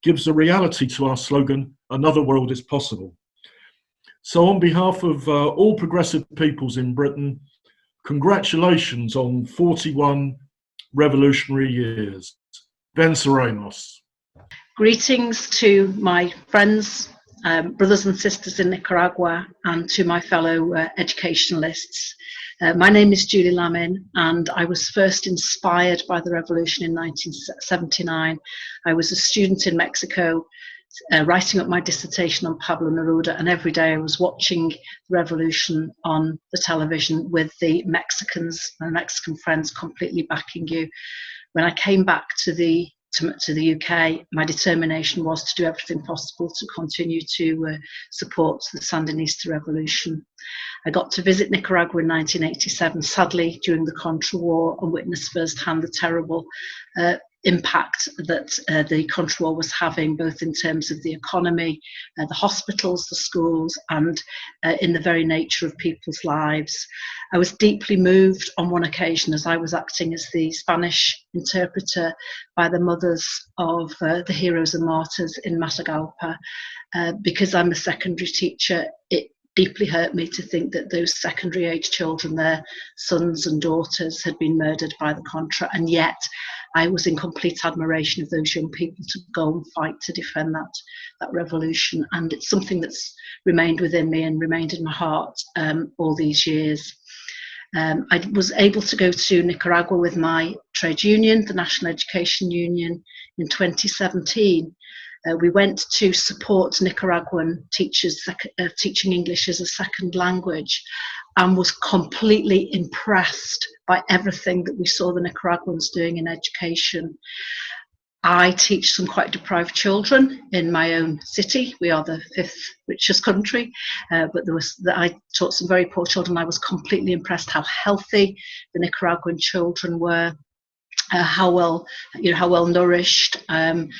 gives a reality to our slogan, "Another world is possible." So on behalf of all progressive peoples in Britain, congratulations on 41 revolutionary years. Venceremos. Greetings to my friends, brothers and sisters in Nicaragua, and to my fellow educationalists. My name is Julie Lamin, and I was first inspired by the revolution in 1979. I was a student in Mexico, writing up my dissertation on Pablo Neruda, and every day I was watching the revolution on the television with the Mexicans, my Mexican friends completely backing you. When I came back to the UK, my determination was to do everything possible to continue to support the Sandinista Revolution. I got to visit Nicaragua in 1987, sadly during the Contra War, and witness firsthand the terrible impact that the country war was having, both in terms of the economy, the hospitals, the schools, and in the very nature of people's lives. I was deeply moved on one occasion as I was acting as the Spanish interpreter by the mothers of the heroes and martyrs in Matagalpa. Because I'm a secondary teacher, it deeply hurt me to think that those secondary age children, their sons and daughters, had been murdered by the Contra, and yet I was in complete admiration of those young people to go and fight to defend that revolution. And it's something that's remained within me and remained in my heart all these years. I was able to go to Nicaragua with my trade union, the National Education Union, in 2017. We went to support Nicaraguan teachers teaching English as a second language, and was completely impressed by everything that we saw the Nicaraguans doing in education. I teach some quite deprived children in my own city. We are the 5th richest country, but I taught some very poor children. I was completely impressed how healthy the Nicaraguan children were. How well nourished, and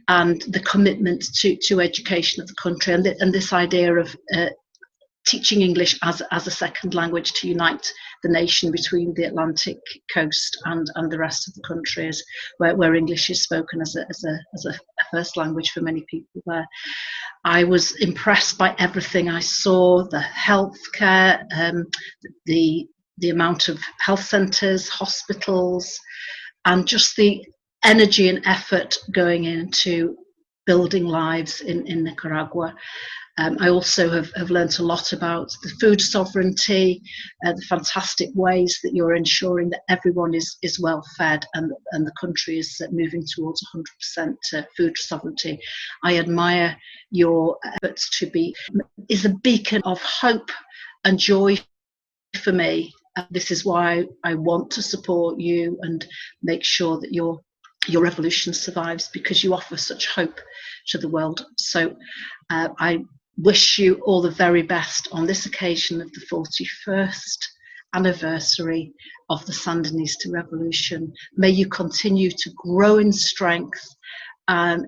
the commitment to education of the country, and this idea of teaching English as a second language to unite the nation between the Atlantic coast and the rest of the countries, where English is spoken as a first language for many people there. I was impressed by everything I saw: the healthcare, the amount of health centres, hospitals, and just the energy and effort going into building lives in Nicaragua. I also have learnt a lot about the food sovereignty, the fantastic ways that you're ensuring that everyone is well fed, and the country is moving towards 100% food sovereignty. I admire your efforts to be a beacon of hope and joy for me. This is why I want to support you and make sure that your revolution survives, because you offer such hope to the world. So I wish you all the very best on this occasion of the 41st anniversary of the Sandinista Revolution. May you continue to grow in strength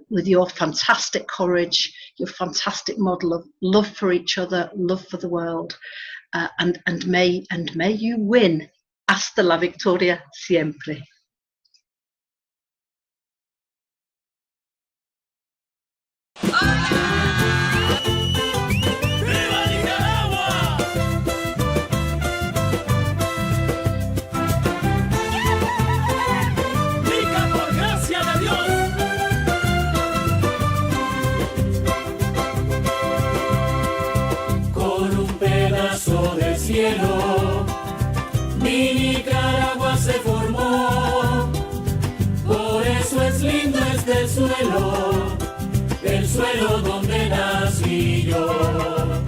with your fantastic courage, your fantastic model of love for each other, love for the world. And may you win. Hasta la victoria siempre. Cielo, mi Nicaragua se formó, por eso es lindo este suelo, el suelo donde nací yo.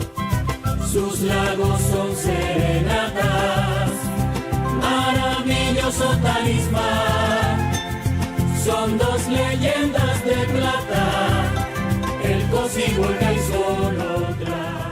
Sus lagos son serenatas, maravilloso talismán, son dos leyendas de plata, el Cocibolca y Solotlán.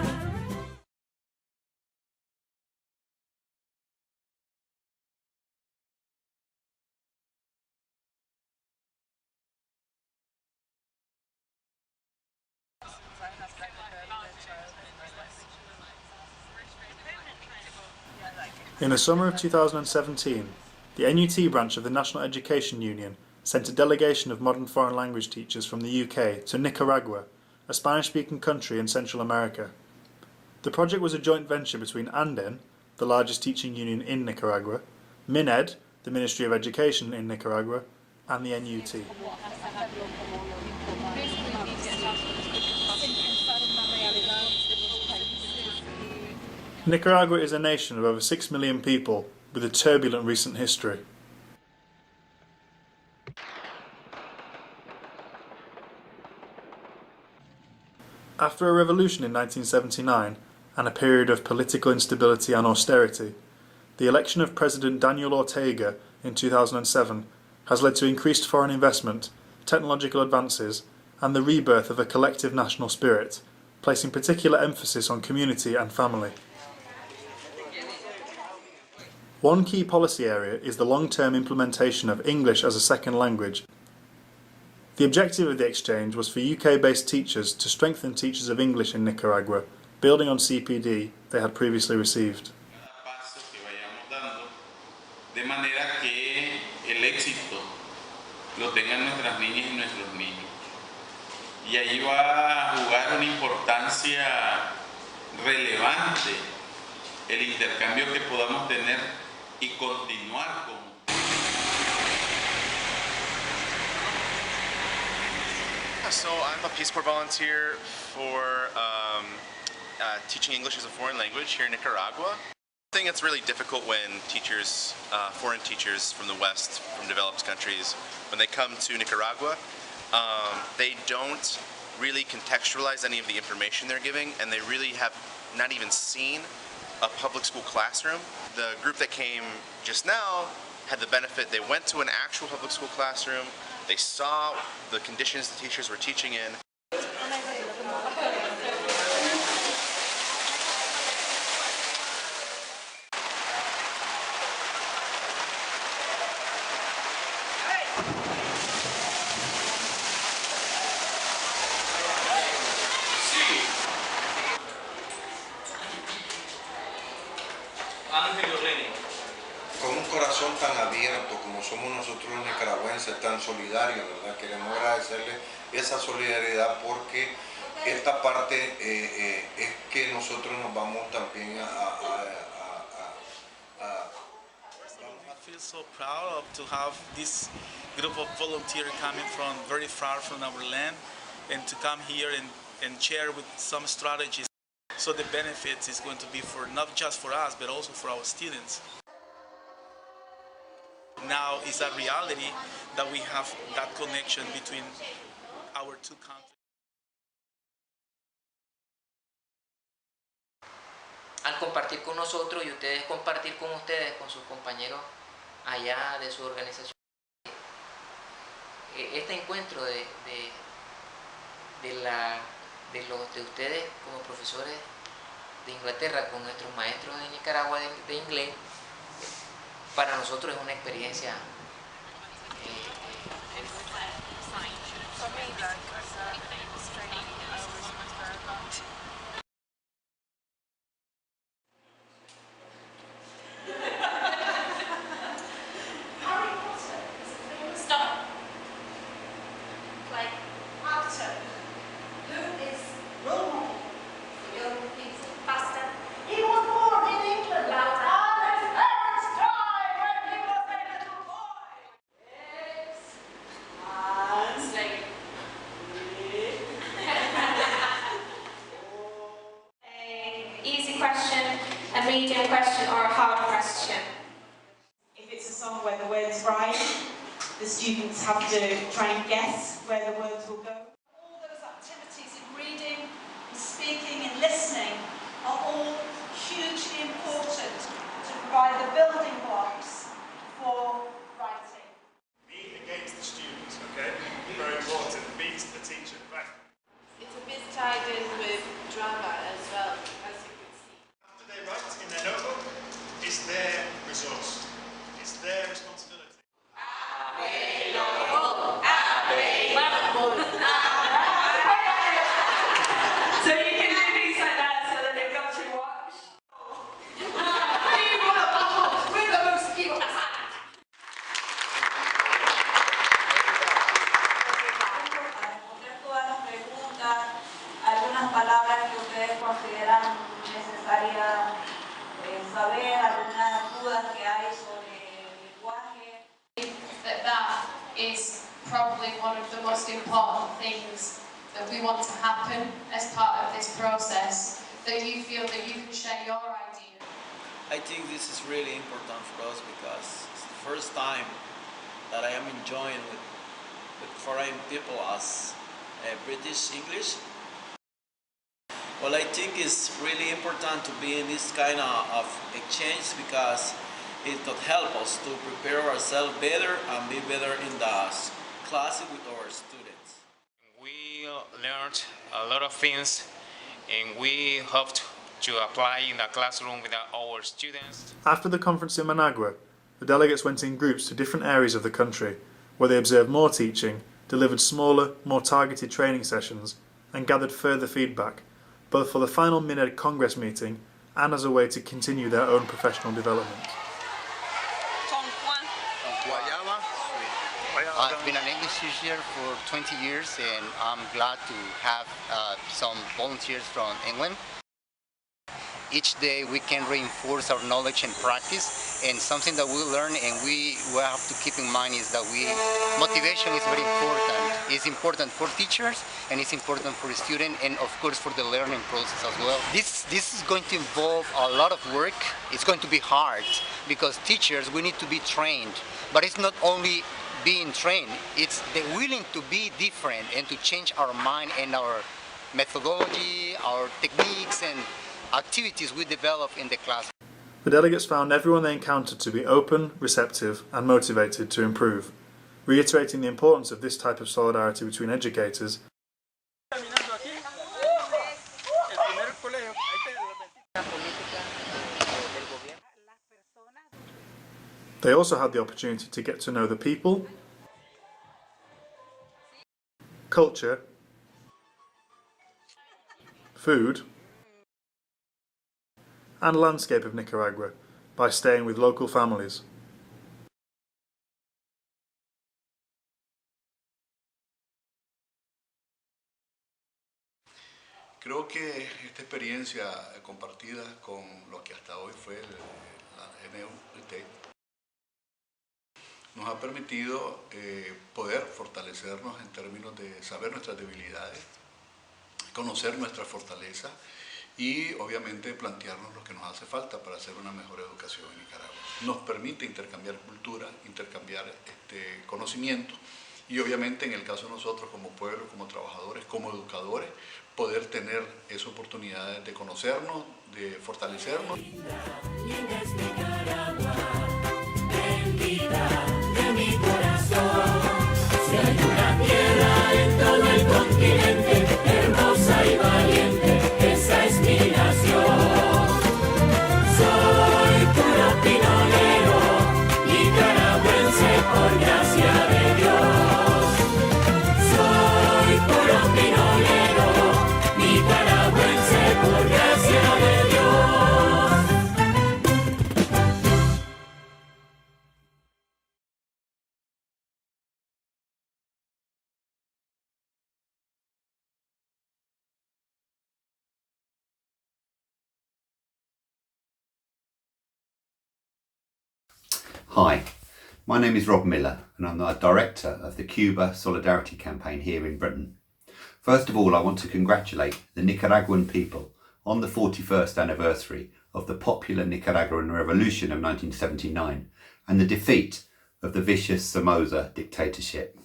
In the summer of 2017, the NUT branch of the National Education Union sent a delegation of modern foreign language teachers from the UK to Nicaragua, a Spanish-speaking country in Central America. The project was a joint venture between ANDEN, the largest teaching union in Nicaragua, MINED, the Ministry of Education in Nicaragua, and the NUT. Nicaragua is a nation of over 6 million people with a turbulent recent history. After a revolution in 1979 and a period of political instability and austerity, the election of President Daniel Ortega in 2007 has led to increased foreign investment, technological advances, and the rebirth of a collective national spirit, placing particular emphasis on community and family. One key policy area is the long-term implementation of English as a second language The objective of the exchange was for UK-based teachers to strengthen teachers of English in Nicaragua, building on CPD they had previously received. De manera que el éxito lo tengan nuestras niñas y nuestros niños. Y ahí va a jugar una importancia relevante el intercambio que podamos tener y continuar con. So I'm a Peace Corps volunteer for teaching English as a foreign language here in Nicaragua. I think it's really difficult when teachers, foreign teachers from the West, from developed countries, when they come to Nicaragua, they don't really contextualize any of the information they're giving, and they really have not even seen a public school classroom. The group that came just now had the benefit, they went to an actual public school classroom, they saw the conditions the teachers were teaching in. Con un corazón tan abierto como somos nosotros los nicaragüenses, tan solidarios, ¿verdad? Queremos agradecerle esa solidaridad porque esta parte es que nosotros nos vamos también I feel so proud to have this group of volunteers coming from very far from our land and to come here and share with some strategies. So the benefits is going to be for not just for us, but also for our students. Now it's a reality that we have that connection between our two countries. Al compartir con nosotros y ustedes compartir con ustedes, con sus compañeros allá de su organización. Este encuentro de ustedes como profesores de Inglaterra con nuestros maestros de Nicaragua de inglés, para nosotros es una experiencia a medium question or a hard question. If it's a song where the words rhyme, the students have to try and guess where the words will go. All those activities in reading, and speaking and listening are all hugely important to provide the building blocks for writing. Be against the students, okay? Very important. Beat the teacher. Right. It's a bit tied in with drama as well, as you can see. After they write in their notebook, it's their resource. It's their responsibility. So you can do things like that so that they've got to watch. Todas las preguntas, algunas palabras que ustedes consideran necesarias saber, algunas dudas que hay sobre el lenguaje. That is probably one of the most important things that we want to happen as part of this process, that you feel that you can share your idea. I think this is really important for us because it's the first time that I am enjoying with foreign people as British English. Well, I think it's really important to be in this kind of exchange because it could help us to prepare ourselves better and be better in the class with our students. We learned a lot of things and we hoped to apply in the classroom with our students. After the conference in Managua, the delegates went in groups to different areas of the country where they observed more teaching, delivered smaller, more targeted training sessions, and gathered further feedback, both for the final Mined Congress meeting and as a way to continue their own professional development. I've been an English teacher for 20 years and I'm glad to have some volunteers from England. Each day we can reinforce our knowledge and practice, and something that we learn and we have to keep in mind is that motivation is very important. It's important for teachers and it's important for the student and of course for the learning process as well. This is going to involve a lot of work. It's going to be hard because teachers, we need to be trained, but it's not only being trained, it's the willing to be different and to change our mind and our methodology, our techniques and activities we develop in the class. The delegates found everyone they encountered to be open, receptive and motivated to improve, reiterating the importance of this type of solidarity between educators. They also had the opportunity to get to know the people, culture, food, and landscape of Nicaragua by staying with local families. Creo que esta experiencia compartida con lo que hasta hoy fue la NUT nos ha permitido poder fortalecernos en términos de saber nuestras debilidades, conocer nuestra fortaleza y obviamente plantearnos lo que nos hace falta para hacer una mejor educación en Nicaragua. Nos permite intercambiar cultura, intercambiar conocimiento y obviamente en el caso de nosotros como pueblo, como trabajadores, como educadores, poder tener esa oportunidad de conocernos, de fortalecernos. Linda es Nicaragua, bendita de mi corazón. Si hay una tierra en todo el continente, hermosa y valiente, esa es mi nación. Soy puro pinolero, nicaragüense por gracia de Dios. Soy puro pinolero, nicaragüense por gracia de Dios. Hi, my name is Rob Miller and I'm the Director of the Cuba Solidarity Campaign here in Britain. First of all, I want to congratulate the Nicaraguan people on the 41st anniversary of the popular Nicaraguan Revolution of 1979 and the defeat of the vicious Somoza dictatorship.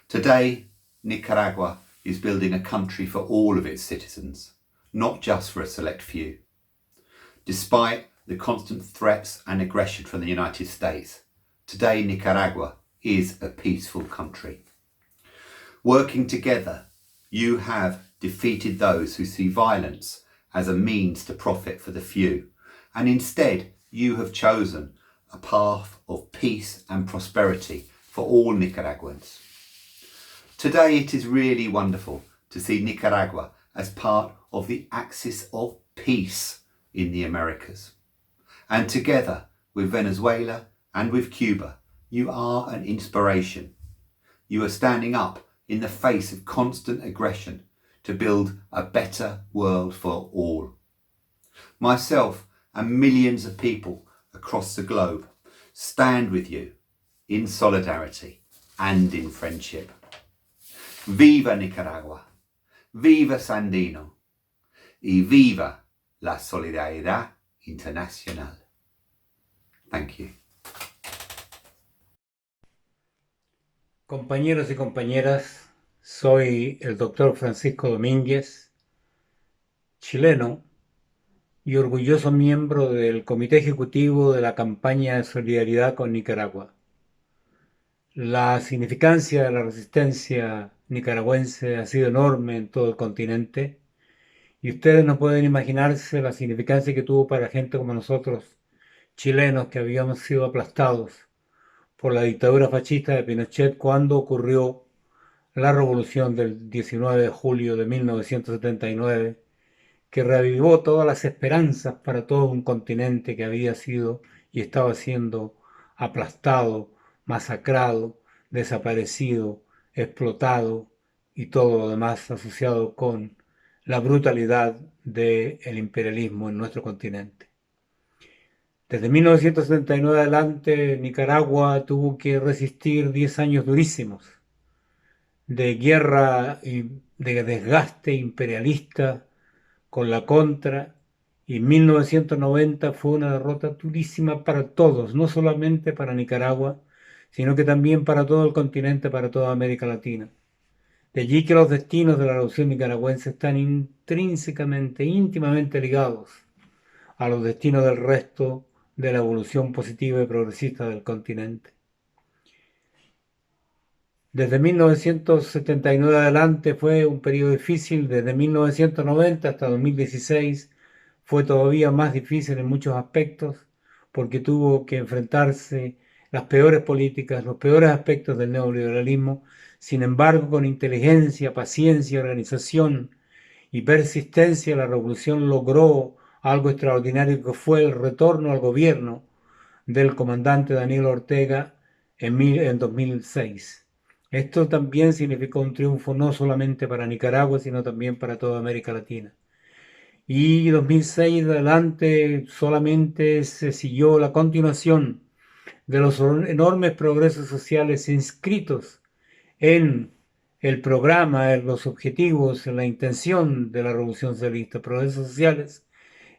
Today, Nicaragua is building a country for all of its citizens, not just for a select few. Despite the constant threats and aggression from the United States, today Nicaragua is a peaceful country. Working together, you have defeated those who see violence as a means to profit for the few, and instead you have chosen a path of peace and prosperity for all Nicaraguans. Today it is really wonderful to see Nicaragua as part of the axis of peace in the Americas. And together with Venezuela and with Cuba, you are an inspiration. You are standing up in the face of constant aggression to build a better world for all. Myself and millions of people across the globe stand with you in solidarity and in friendship. Viva Nicaragua, viva Sandino, y viva la solidaridad internacional. Thank you. Compañeros y compañeras, soy el doctor Francisco Domínguez, chileno y orgulloso miembro del Comité Ejecutivo de la Campaña de Solidaridad con Nicaragua. La significancia de la resistencia nicaragüense ha sido enorme en todo el continente y ustedes no pueden imaginarse la significancia que tuvo para gente como nosotros, chilenos que habíamos sido aplastados por la dictadura fascista de Pinochet cuando ocurrió la revolución del 19 de julio de 1979, que reavivó todas las esperanzas para todo un continente que había sido y estaba siendo aplastado, masacrado, desaparecido, explotado y todo lo demás asociado con la brutalidad del imperialismo en nuestro continente. Desde 1979 adelante, Nicaragua tuvo que resistir 10 años durísimos de guerra y de desgaste imperialista con la contra, y 1990 fue una derrota durísima para todos, no solamente para Nicaragua, sino que también para todo el continente, para toda América Latina. De allí que los destinos de la revolución nicaragüense están intrínsecamente, íntimamente ligados a los destinos del resto de la evolución positiva y progresista del continente. Desde 1979 adelante fue un periodo difícil, desde 1990 hasta 2016 fue todavía más difícil en muchos aspectos, porque tuvo que enfrentarse las peores políticas, los peores aspectos del neoliberalismo. Sin embargo, con inteligencia, paciencia, organización y persistencia, la revolución logró algo extraordinario, que fue el retorno al gobierno del comandante Daniel Ortega en 2006. Esto también significó un triunfo no solamente para Nicaragua, sino también para toda América Latina. Y 2006 adelante solamente se siguió la continuación de los enormes progresos sociales inscritos en el programa, en los objetivos, en la intención de la Revolución Socialista, progresos sociales,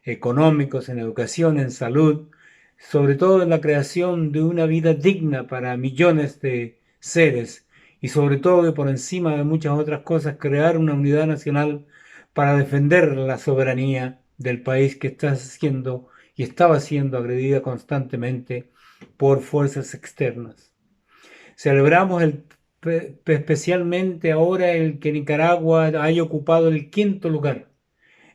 económicos, en educación, en salud, sobre todo en la creación de una vida digna para millones de seres, y sobre todo y por encima de muchas otras cosas, crear una unidad nacional para defender la soberanía del país que está siendo y estaba siendo agredida constantemente por fuerzas externas. Celebramos especialmente ahora el que Nicaragua haya ocupado el 5º lugar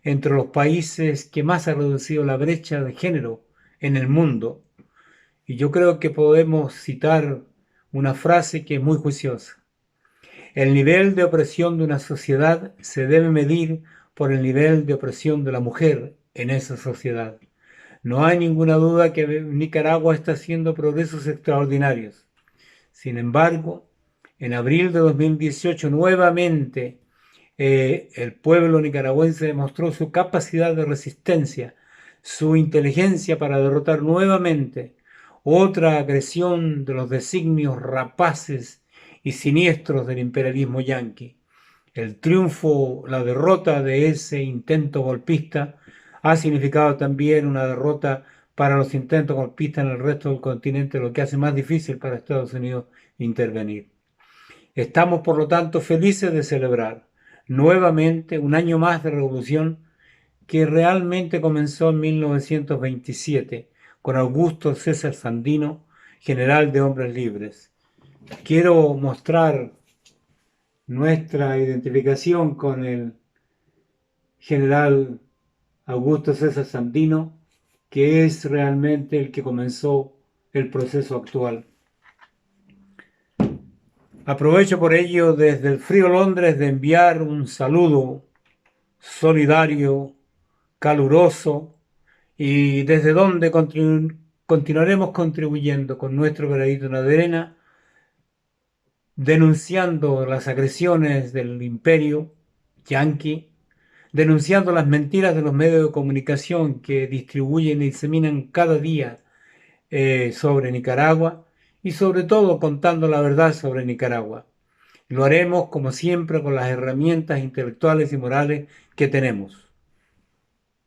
entre los países que más ha reducido la brecha de género en el mundo. Y yo creo que podemos citar una frase que es muy juiciosa. El nivel de opresión de una sociedad se debe medir por el nivel de opresión de la mujer en esa sociedad. No hay ninguna duda que Nicaragua está haciendo progresos extraordinarios. Sin embargo, en abril de 2018 nuevamente el pueblo nicaragüense demostró su capacidad de resistencia, su inteligencia para derrotar nuevamente otra agresión de los designios rapaces y siniestros del imperialismo yanqui. El triunfo, la derrota de ese intento golpista ha significado también una derrota para los intentos golpistas en el resto del continente, lo que hace más difícil para Estados Unidos intervenir. Estamos, por lo tanto, felices de celebrar nuevamente un año más de revolución que realmente comenzó en 1927 con Augusto César Sandino, general de hombres libres. Quiero mostrar nuestra identificación con el general Augusto César Sandino, que es realmente el que comenzó el proceso actual. Aprovecho por ello desde el frío Londres de enviar un saludo solidario, caluroso, y desde donde continuaremos contribuyendo con nuestro granito de arena, denunciando las agresiones del imperio yanqui, denunciando las mentiras de los medios de comunicación que distribuyen y diseminan cada día sobre Nicaragua, y sobre todo contando la verdad sobre Nicaragua. Lo haremos, como siempre, con las herramientas intelectuales y morales que tenemos.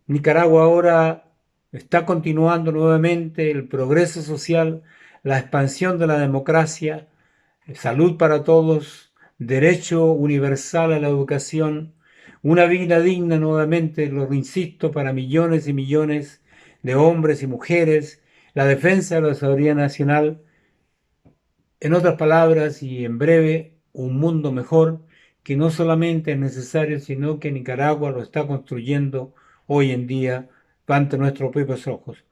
Nicaragua ahora está continuando nuevamente el progreso social, la expansión de la democracia, salud para todos, derecho universal a la educación, una vida digna nuevamente, lo insisto, para millones y millones de hombres y mujeres, la defensa de la soberanía nacional. En otras palabras, y en breve, un mundo mejor que no solamente es necesario, sino que Nicaragua lo está construyendo hoy en día ante nuestros propios ojos.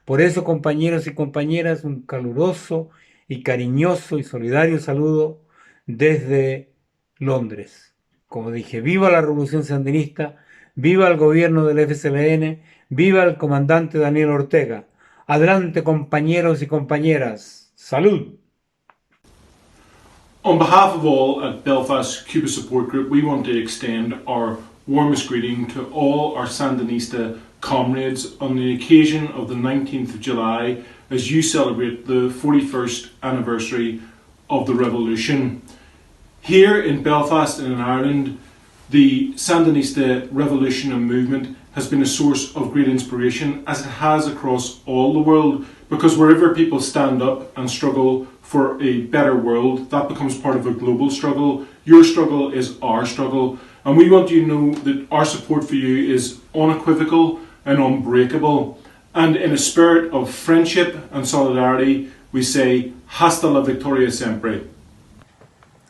Por eso, compañeros y compañeras, un caluroso y cariñoso y solidario saludo desde Londres. Como dije, viva la revolución sandinista, viva el gobierno del FSLN, viva el comandante Daniel Ortega. Adelante, compañeros y compañeras. ¡Salud! On behalf of all at Belfast Cuba Support Group, we want to extend our warmest greeting to all our Sandinista comrades on the occasion of the 19th of July as you celebrate the 41st anniversary of the revolution. Here in Belfast and in Ireland, the Sandinista revolution and movement has been a source of great inspiration, as it has across all the world, because wherever people stand up and struggle for a better world, that becomes part of a global struggle. Your struggle is our struggle, and we want you to know that our support for you is unequivocal and unbreakable. And in a spirit of friendship and solidarity, we say, hasta la victoria siempre.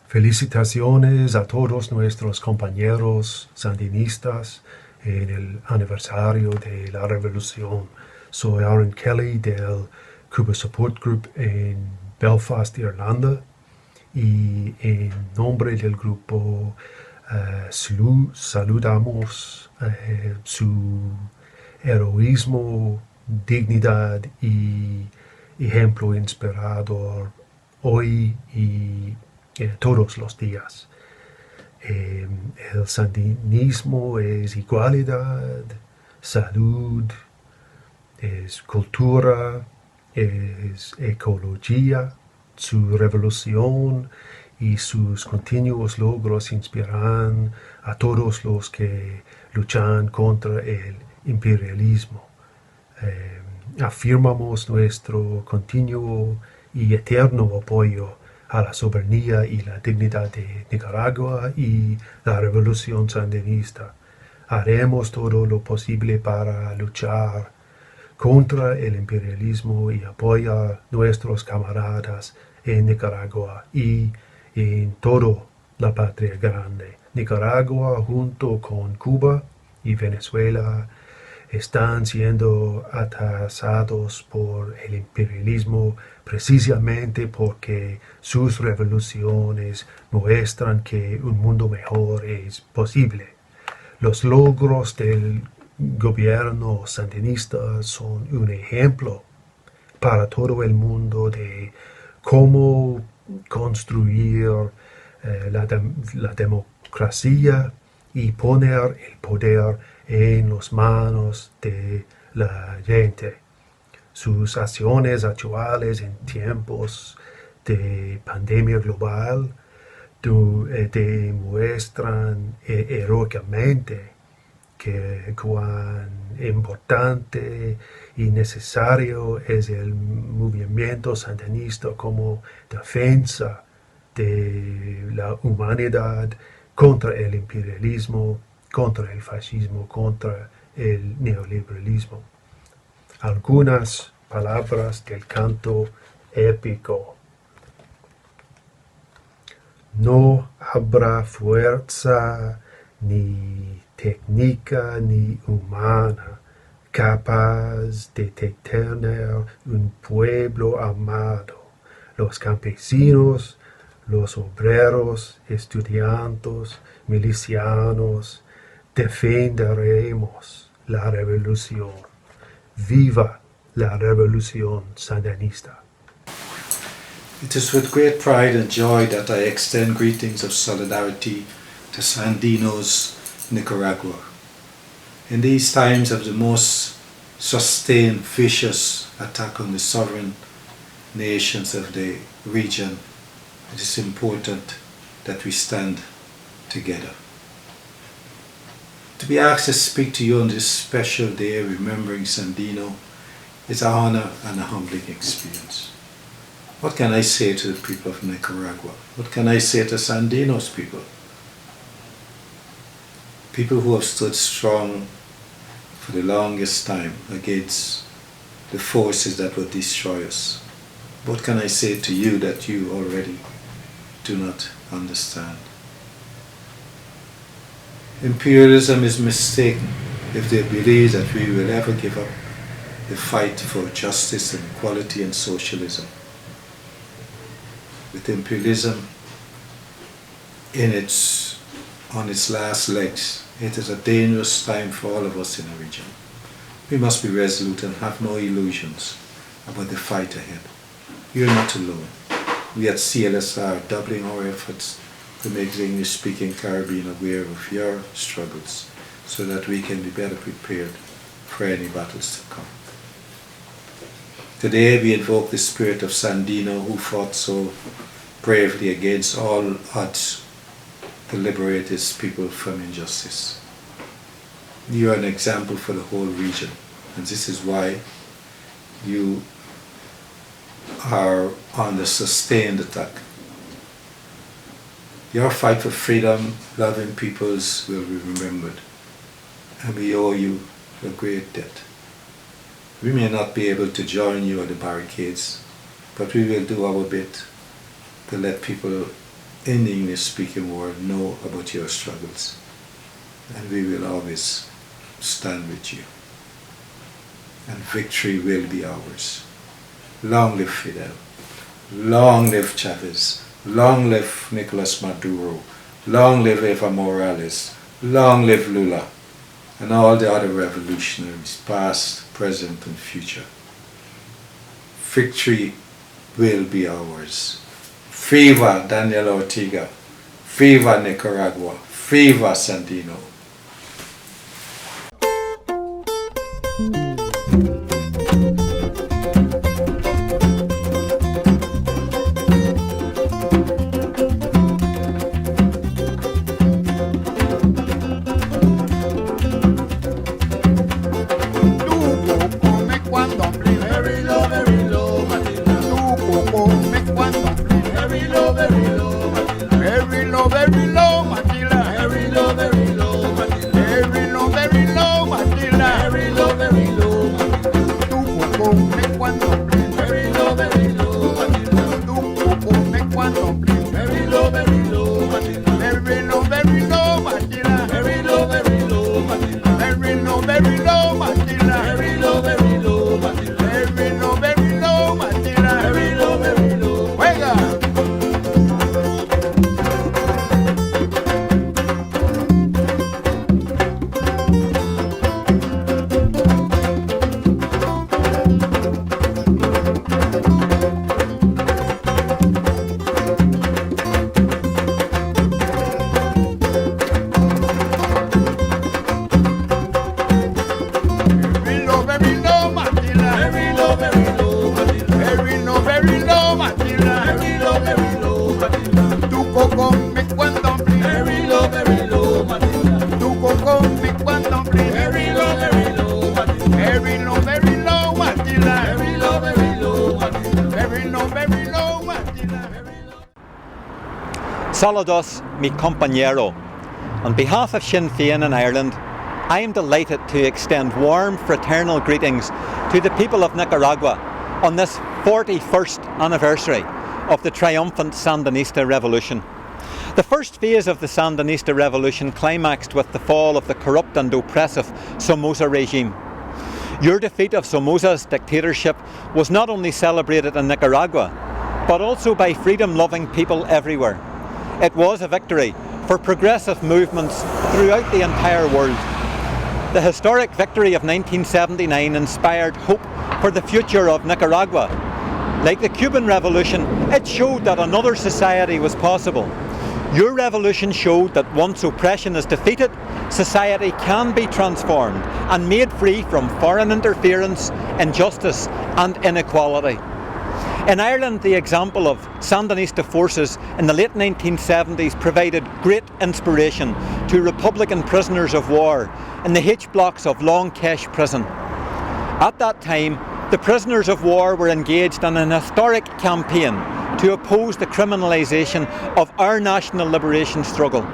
Felicitaciones a todos nuestros compañeros sandinistas en el aniversario de la revolución. Soy Aaron Kelly del Cuba Support Group en Belfast, Irlanda, y en nombre del grupo saludamos su heroísmo, dignidad y ejemplo inspirador hoy y todos los días. El sandinismo es igualdad, salud, es cultura, es ecología. Su revolución y sus continuos logros inspiran a todos los que luchan contra el imperialismo. Afirmamos nuestro continuo y eterno apoyo a la soberanía y la dignidad de Nicaragua y la revolución sandinista. Haremos todo lo posible para luchar contra el imperialismo y apoyar a nuestros camaradas en Nicaragua y en toda la patria grande. Nicaragua, junto con Cuba y Venezuela, están siendo atasados por el imperialismo precisamente porque sus revoluciones muestran que un mundo mejor es posible. Los logros del gobierno sandinista son un ejemplo para todo el mundo de cómo construir la democracia y poner el poder en las manos de la gente. Sus acciones actuales en tiempos de pandemia global demuestran heroicamente que cuán importante y necesario es el movimiento sandinista como defensa de la humanidad contra el imperialismo, contra el fascismo, contra el neoliberalismo. Algunas palabras del canto épico. No habrá fuerza ni técnica ni humana capaz de detener un pueblo amado. Los campesinos, los obreros, estudiantes, milicianos, defenderemos la revolución. Viva la revolución sandinista. It is with great pride and joy that I extend greetings of solidarity to Sandinos, Nicaragua. In these times of the most sustained, vicious attack on the sovereign nations of the region, it is important that we stand together. To be asked to speak to you on this special day remembering Sandino is an honor and a humbling experience. What can I say to the people of Nicaragua? What can I say to Sandino's people? People who have stood strong for the longest time against the forces that would destroy us. What can I say to you that you already do not understand? Imperialism is mistaken if they believe that we will ever give up the fight for justice and equality and socialism. With imperialism, on its last legs. It is a dangerous time for all of us in the region. We must be resolute and have no illusions about the fight ahead. You're not alone. We at CLSR are doubling our efforts to make the English-speaking Caribbean aware of your struggles so that we can be better prepared for any battles to come. Today we invoke the spirit of Sandino, who fought so bravely against all odds to liberate his people from injustice. You are an example for the whole region, and this is why you are on the sustained attack. Your fight for freedom, loving peoples will be remembered, and we owe you a great debt. We may not be able to join you at the barricades, but we will do our bit to let people in the English-speaking world know about your struggles, and we will always stand with you. And victory will be ours. Long live Fidel, long live Chavez, long live Nicolas Maduro, long live Evo Morales, long live Lula, and all the other revolutionaries, past, present, and future. Victory will be ours. Viva Daniel Ortega, viva Nicaragua, viva Sandino. Saludos, mi compañero. On behalf of Sinn Féin in Ireland, I am delighted to extend warm fraternal greetings to the people of Nicaragua on this 41st anniversary of the triumphant Sandinista Revolution. The first phase of the Sandinista Revolution climaxed with the fall of the corrupt and oppressive Somoza regime. Your defeat of Somoza's dictatorship was not only celebrated in Nicaragua, but also by freedom-loving people everywhere. It was a victory for progressive movements throughout the entire world. The historic victory of 1979 inspired hope for the future of Nicaragua. Like the Cuban Revolution, it showed that another society was possible. Your revolution showed that once oppression is defeated, society can be transformed and made free from foreign interference, injustice and inequality. In Ireland, the example of Sandinista forces in the late 1970s provided great inspiration to Republican prisoners of war in the H-blocks of Long Kesh prison. At that time, the prisoners of war were engaged in an historic campaign to oppose the criminalisation of our national liberation struggle.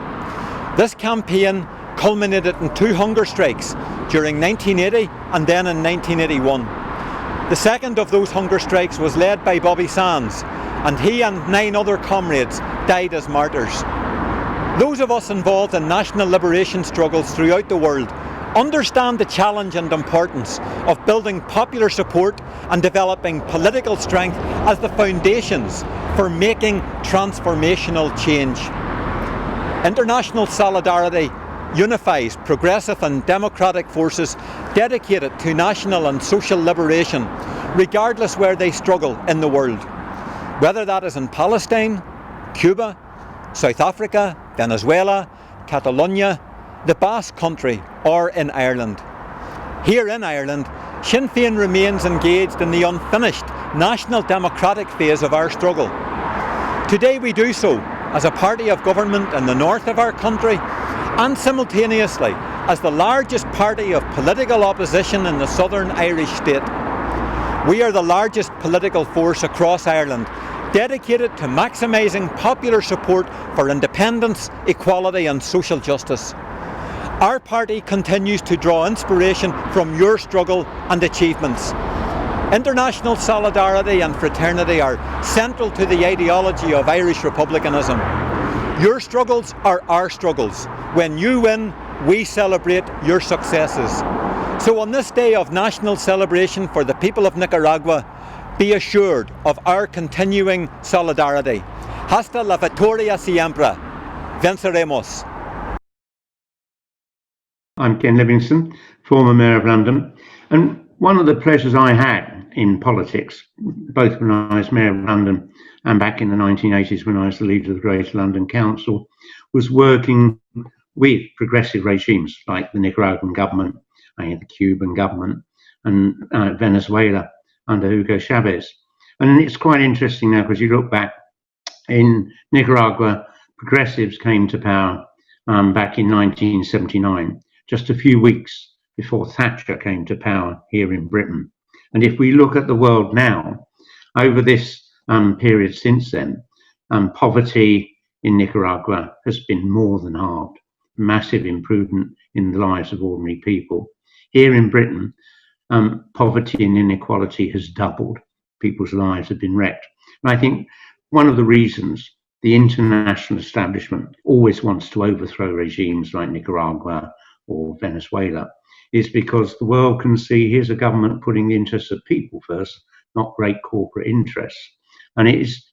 This campaign culminated in 2 hunger strikes during 1980 and then in 1981. The second of those hunger strikes was led by Bobby Sands, and he and 9 other comrades died as martyrs. Those of us involved in national liberation struggles throughout the world understand the challenge and importance of building popular support and developing political strength as the foundations for making transformational change. International solidarity unifies progressive and democratic forces dedicated to national and social liberation, regardless where they struggle in the world. Whether that is in Palestine, Cuba, South Africa, Venezuela, Catalonia, the Basque Country, or in Ireland. Here in Ireland, Sinn Féin remains engaged in the unfinished national democratic phase of our struggle. Today we do so as a party of government in the north of our country and simultaneously as the largest party of political opposition in the southern Irish state. We are the largest political force across Ireland, dedicated to maximising popular support for independence, equality and social justice. Our party continues to draw inspiration from your struggle and achievements. International solidarity and fraternity are central to the ideology of Irish republicanism. Your struggles are our struggles. When you win, we celebrate your successes. So on this day of national celebration for the people of Nicaragua, be assured of our continuing solidarity. Hasta la victoria siempre. Venceremos. I'm Ken Livingston, former Mayor of London, and one of the pleasures I had in politics, both when I was Mayor of London and back in the 1980s when I was the leader of the Greater London Council, was working with progressive regimes like the Nicaraguan government, the Cuban government, and Venezuela under Hugo Chavez. And it's quite interesting now because you look back in Nicaragua, progressives came to power back in 1979, just a few weeks before Thatcher came to power here in Britain. And if we look at the world now, over this period since then, poverty in Nicaragua has been more than halved, massive improvement in the lives of ordinary people. Here in Britain, poverty and inequality has doubled. People's lives have been wrecked. And I think one of the reasons the international establishment always wants to overthrow regimes like Nicaragua or Venezuela is because the world can see here's a government putting the interests of people first, not great corporate interests. And it is,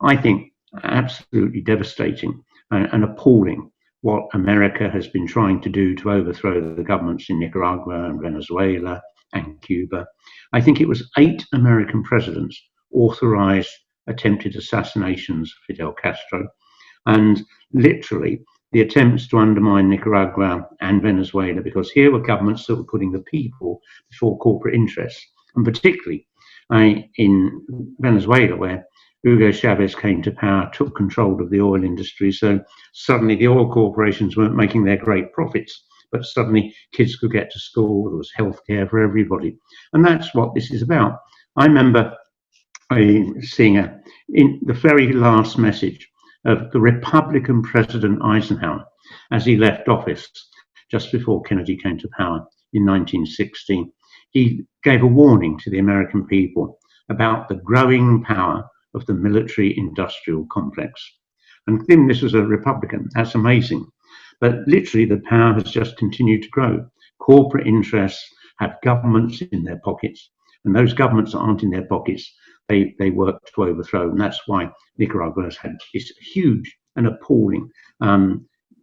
I think, absolutely devastating and appalling what America has been trying to do to overthrow the governments in Nicaragua and Venezuela and Cuba. I think it was 8 American presidents authorized attempted assassinations of Fidel Castro, and literally the attempts to undermine Nicaragua and Venezuela, because here were governments that were putting the people before corporate interests, and particularly in Venezuela, where Hugo Chavez came to power, took control of the oil industry. So suddenly the oil corporations weren't making their great profits, but suddenly kids could get to school, there was healthcare for everybody. And that's what this is about. I remember seeing in the very last message of the Republican President Eisenhower as he left office just before Kennedy came to power in 1960. He gave a warning to the American people about the growing power of the military-industrial complex. And then this was a Republican. That's amazing. But literally the power has just continued to grow. Corporate interests have governments in their pockets, and those governments that aren't in their pockets, they work to overthrow. And that's why Nicaragua has had this huge and appalling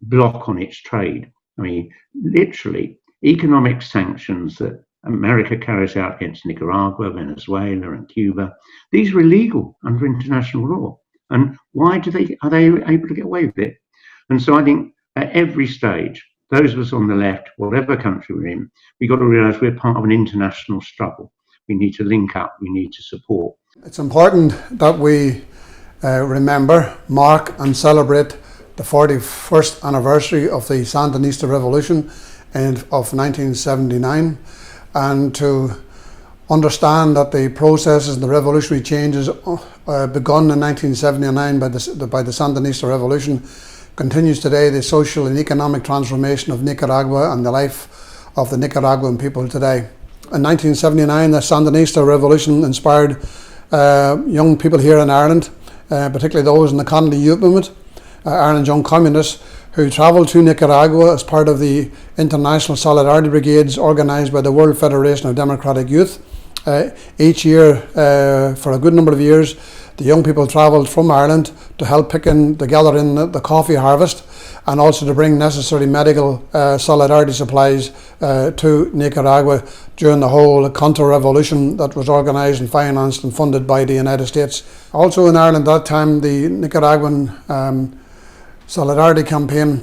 block on its trade. I mean, literally economic sanctions that America carries out against Nicaragua, Venezuela and Cuba, these are illegal under international law. And why are they able to get away with it? And so I think at every stage, those of us on the left, whatever country we're in, we've got to realise we're part of an international struggle. We need to link up, we need to support. It's important that we remember, mark and celebrate the 41st anniversary of the Sandinista Revolution of 1979, and to understand that the processes and the revolutionary changes begun in 1979 by the Sandinista Revolution continues today, the social and economic transformation of Nicaragua and the life of the Nicaraguan people today. In 1979, the Sandinista Revolution inspired young people here in Ireland, particularly those in the Connolly Youth Movement, Ireland's young communists, who travelled to Nicaragua as part of the International Solidarity Brigades organised by the World Federation of Democratic Youth. Each year, for a good number of years, the young people travelled from Ireland to help gather in the coffee harvest, and also to bring necessary medical solidarity supplies to Nicaragua during the whole counter-revolution that was organised and financed and funded by the United States. Also in Ireland at that time, the Nicaraguan Solidarity Campaign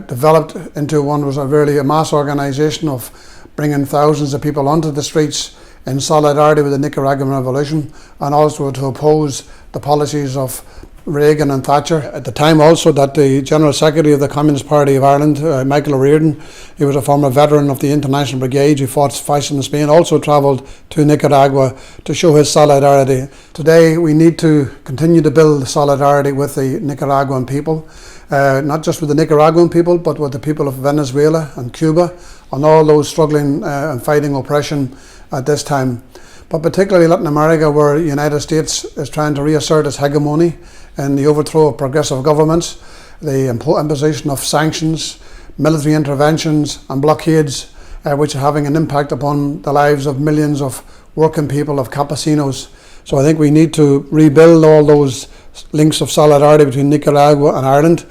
developed into one was really a mass organisation of bringing thousands of people onto the streets in solidarity with the Nicaraguan Revolution, and also to oppose the policies of Reagan and Thatcher. At the time also that the General Secretary of the Communist Party of Ireland, Michael O'Riordan, he was a former veteran of the International Brigade who fought fascism in Spain, also travelled to Nicaragua to show his solidarity. Today we need to continue to build solidarity with the Nicaraguan people, not just with the Nicaraguan people, but with the people of Venezuela and Cuba, and all those struggling and fighting oppression at this time. But particularly Latin America, where the United States is trying to reassert its hegemony in the overthrow of progressive governments, the imposition of sanctions, military interventions and blockades, which are having an impact upon the lives of millions of working people, of campesinos. So I think we need to rebuild all those links of solidarity between Nicaragua and Ireland,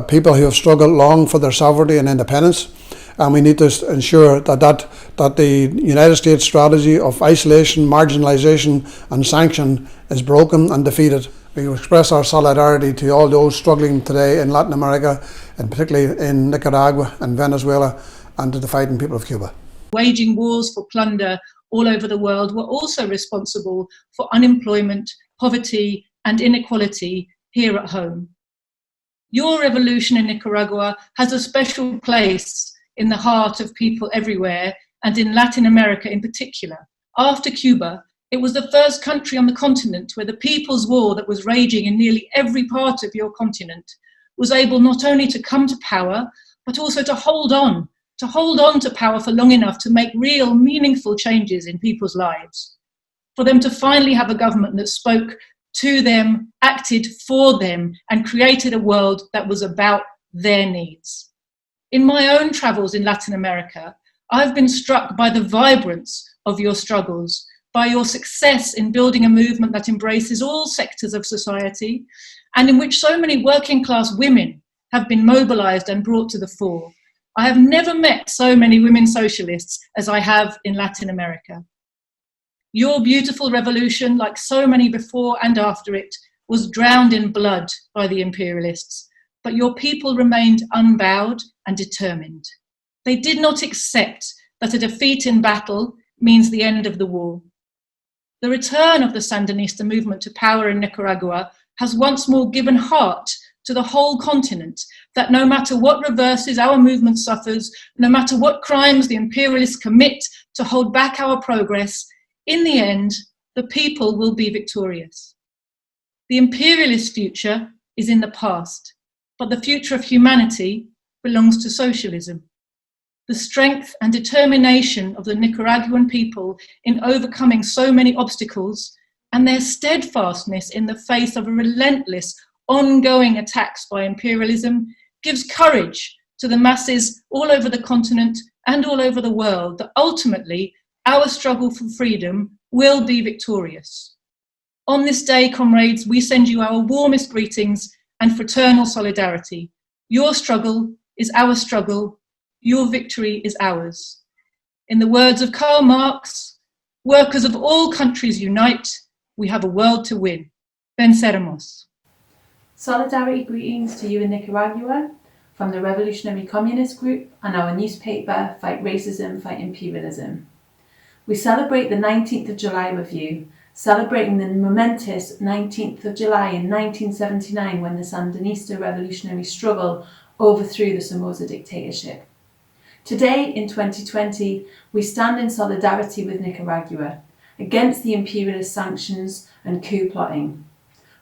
people who have struggled long for their sovereignty and independence. And we need to ensure that the United States strategy of isolation, marginalisation and sanction is broken and defeated. We express our solidarity to all those struggling today in Latin America, and particularly in Nicaragua and Venezuela, and to the fighting people of Cuba. Waging wars for plunder all over the world were also responsible for unemployment, poverty and inequality here at home. Your revolution in Nicaragua has a special place in the heart of people everywhere, and in Latin America in particular. After Cuba, it was the first country on the continent where the People's War that was raging in nearly every part of your continent was able not only to come to power, but also to hold on to power for long enough to make real, meaningful changes in people's lives. For them to finally have a government that spoke to them, acted for them, and created a world that was about their needs. In my own travels in Latin America, I've been struck by the vibrance of your struggles, by your success in building a movement that embraces all sectors of society, and in which so many working class women have been mobilised and brought to the fore. I have never met so many women socialists as I have in Latin America. Your beautiful revolution, like so many before and after it, was drowned in blood by the imperialists, but your people remained unbowed and determined. They did not accept that a defeat in battle means the end of the war. The return of the Sandinista movement to power in Nicaragua has once more given heart to the whole continent, that no matter what reverses our movement suffers, no matter what crimes the imperialists commit to hold back our progress, in the end, the people will be victorious. The imperialist future is in the past, but the future of humanity belongs to socialism. The strength and determination of the Nicaraguan people in overcoming so many obstacles, and their steadfastness in the face of relentless, ongoing attacks by imperialism, gives courage to the masses all over the continent and all over the world that ultimately our struggle for freedom will be victorious. On this day, comrades, we send you our warmest greetings and fraternal solidarity. Your struggle is our struggle. Your victory is ours. In the words of Karl Marx, workers of all countries unite. We have a world to win. Venceremos. Solidarity greetings to you in Nicaragua from the Revolutionary Communist Group and our newspaper, Fight Racism, Fight Imperialism. We celebrate the 19th of July with you, celebrating the momentous 19th of July in 1979 when the Sandinista revolutionary struggle overthrew the Somoza dictatorship. Today, in 2020, we stand in solidarity with Nicaragua against the imperialist sanctions and coup plotting.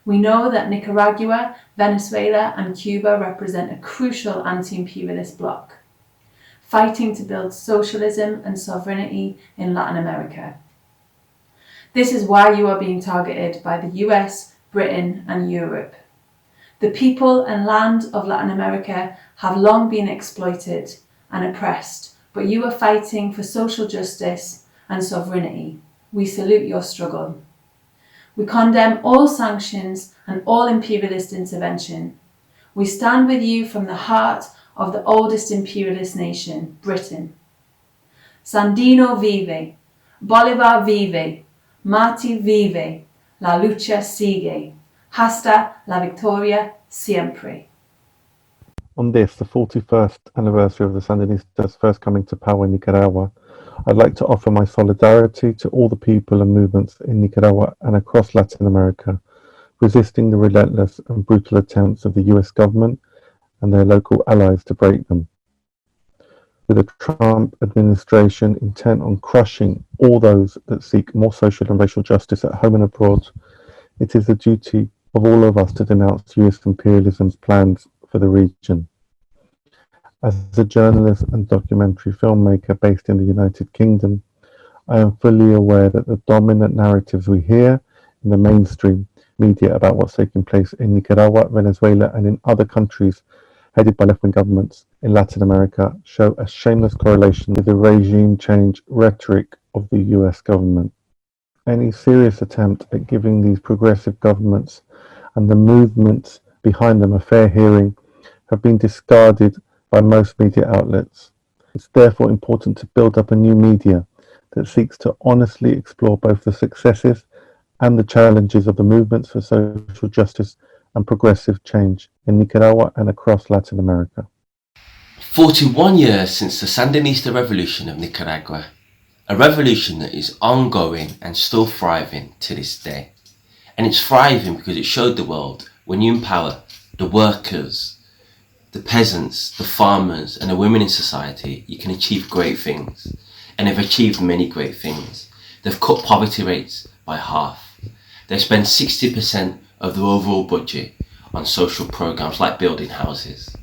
We know that Nicaragua, Venezuela and Cuba represent a crucial anti-imperialist bloc, fighting to build socialism and sovereignty in Latin America. This is why you are being targeted by the US, Britain and Europe. The people and land of Latin America have long been exploited and oppressed, but you are fighting for social justice and sovereignty. We salute your struggle. We condemn all sanctions and all imperialist intervention. We stand with you from the heart of the oldest imperialist nation, Britain. Sandino vive, Bolivar vive, Marti vive, la lucha sigue, hasta la victoria siempre. On this, the 41st anniversary of the Sandinistas' first coming to power in Nicaragua, I'd like to offer my solidarity to all the people and movements in Nicaragua and across Latin America, resisting the relentless and brutal attempts of the US government and their local allies to break them. With a Trump administration intent on crushing all those that seek more social and racial justice at home and abroad, it is the duty of all of us to denounce US imperialism's plans for the region. As a journalist and documentary filmmaker based in the United Kingdom, I am fully aware that the dominant narratives we hear in the mainstream media about what's taking place in Nicaragua, Venezuela, and in other countries headed by left-wing governments in Latin America show a shameless correlation with the regime change rhetoric of the US government. Any serious attempt at giving these progressive governments and the movements behind them a fair hearing have been discarded by most media outlets. It's therefore important to build up a new media that seeks to honestly explore both the successes and the challenges of the movements for social justice and progressive change in Nicaragua and across Latin America. 41 years since the Sandinista Revolution of Nicaragua, a revolution that is ongoing and still thriving to this day. And it's thriving because it showed the world when you empower the workers, the peasants, the farmers and the women in society, you can achieve great things. And they've achieved many great things. They've cut poverty rates by half. They spend 60% of their overall budget on social programs like building houses.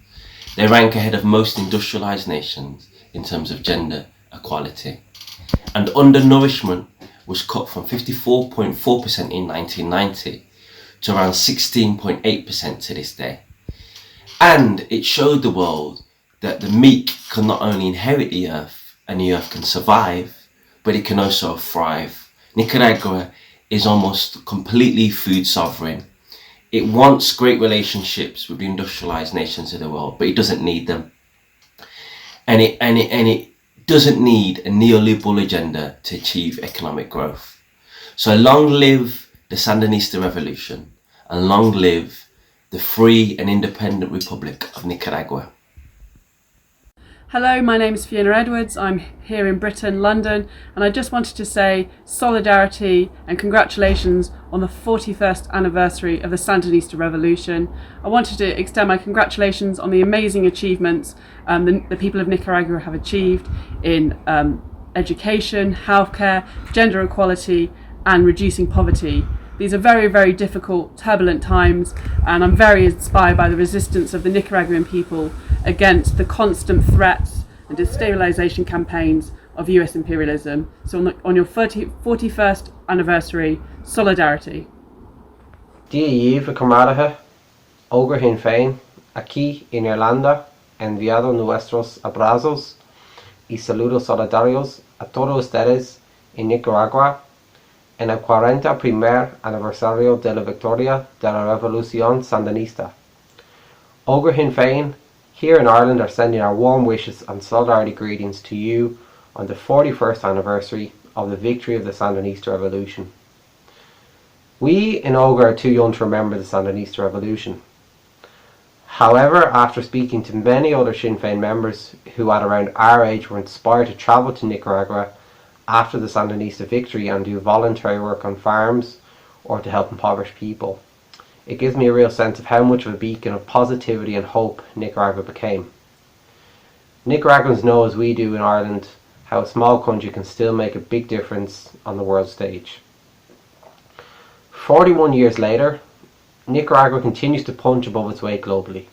They rank ahead of most industrialized nations in terms of gender equality. And undernourishment was cut from 54.4% in 1990 to around 16.8% to this day. And it showed the world that the meek can not only inherit the earth and the earth can survive, but it can also thrive. Nicaragua is almost completely food sovereign. It wants great relationships with the industrialized nations of the world, but it doesn't need them. And it doesn't need a neoliberal agenda to achieve economic growth. So long live the Sandinista Revolution, and long live the free and independent Republic of Nicaragua. Hello, my name is Fiona Edwards. I'm here in Britain, London, and I just wanted to say solidarity and congratulations on the 41st anniversary of the Sandinista Revolution. I wanted to extend my congratulations on the amazing achievements the people of Nicaragua have achieved in education, healthcare, gender equality, and reducing poverty. These are very, very difficult, turbulent times, and I'm very inspired by the resistance of the Nicaraguan people against the constant threats and destabilization campaigns of US imperialism. So on your 41st anniversary, solidarity. Dia Eve Camarada, Ogre Hin Fein, aquí en Irlanda, enviado nuestros abrazos y saludos solidarios a todos ustedes en Nicaragua en el 41 aniversario de la victoria de la Revolución Sandinista. Ogre Hin Fein, here in Ireland, are sending our warm wishes and solidarity greetings to you on the 41st anniversary of the victory of the Sandinista Revolution. We in Ogre are too young to remember the Sandinista Revolution. However, after speaking to many other Sinn Féin members who at around our age were inspired to travel to Nicaragua after the Sandinista victory and do voluntary work on farms or to help impoverished people, it gives me a real sense of how much of a beacon of positivity and hope Nicaragua became. Nicaraguans know, as we do in Ireland, how a small country can still make a big difference on the world stage. 41 years later, Nicaragua continues to punch above its weight globally.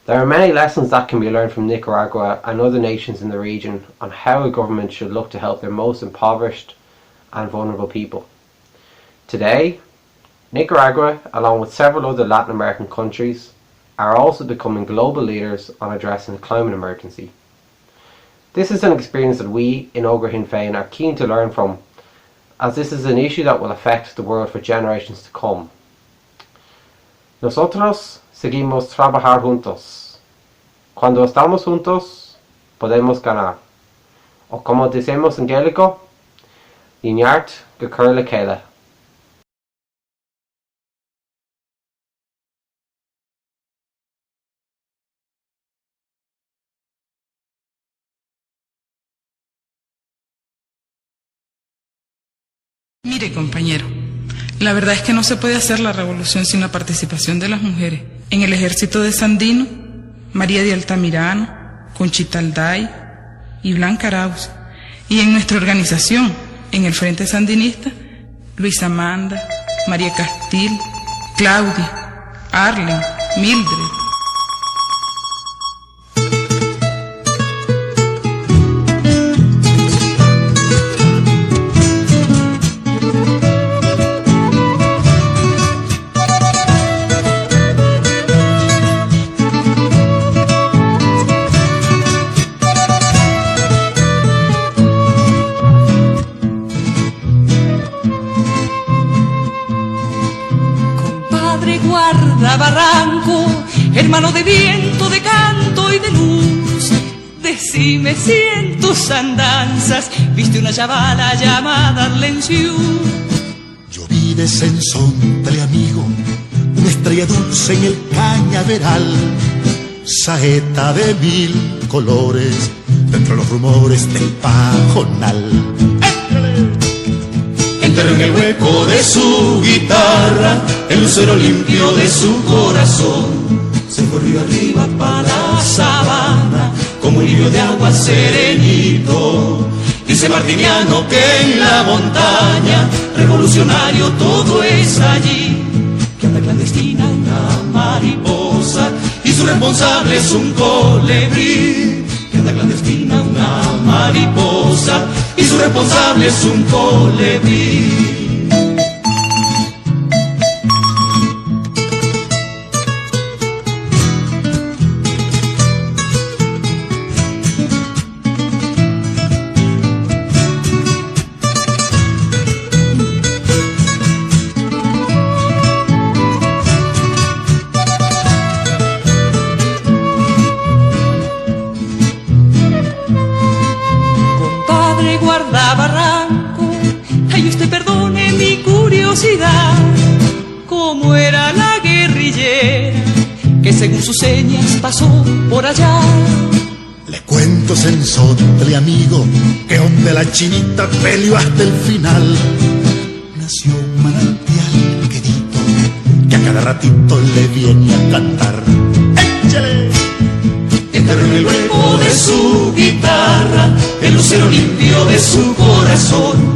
There are many lessons that can be learned from Nicaragua and other nations in the region on how a government should look to help their most impoverished and vulnerable people. Today, Nicaragua, along with several other Latin American countries, are also becoming global leaders on addressing the climate emergency. This is an experience that we in Ogre Hin Fein are keen to learn from, as this is an issue that will affect the world for generations to come. Nosotros seguimos trabajar juntos. Cuando estamos juntos, podemos ganar. O como decimos en gaélico, Inyart Gacurla Kela. Mire, compañero, la verdad es que no se puede hacer la revolución sin la participación de las mujeres. En el ejército de Sandino, María de Altamirano, Conchita Alday y Blanca Arauz. Y en nuestra organización, en el Frente Sandinista, Luisa Amanda, María Castil, Claudia, Arlen, Mildred. Barranco, hermano de viento, de canto y de luz, decime si en tus andanzas viste una chavala llamada Arlenciú. Yo vi de Sensontle, amigo, una estrella dulce en el cañaveral, saeta de 1000 colores, dentro de los rumores del pajonal. Enterró en el hueco de su guitarra el lucero limpio de su corazón. Se fue río arriba para la sabana como un lirio de agua serenito. Dice Martiniano que en la montaña revolucionario todo es allí. Que anda clandestina una mariposa y su responsable es un colibrí. Que anda clandestina una mariposa y su responsable es un colibrí. Cómo era la guerrillera que según sus señas pasó por allá. Le cuento, Sensontle, amigo, que donde la chinita peleó hasta el final nació un manantial quedito que a cada ratito le viene a cantar. ¡Échale! Enterró en el hueco de su guitarra el lucero limpio de su corazón.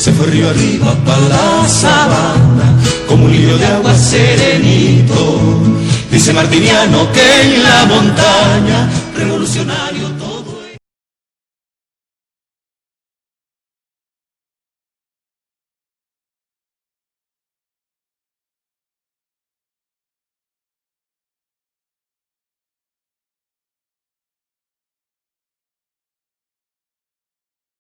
Se fue río arriba para la sabana como un lirio de agua serenito. Dice Martiniano que en la montaña revolucionario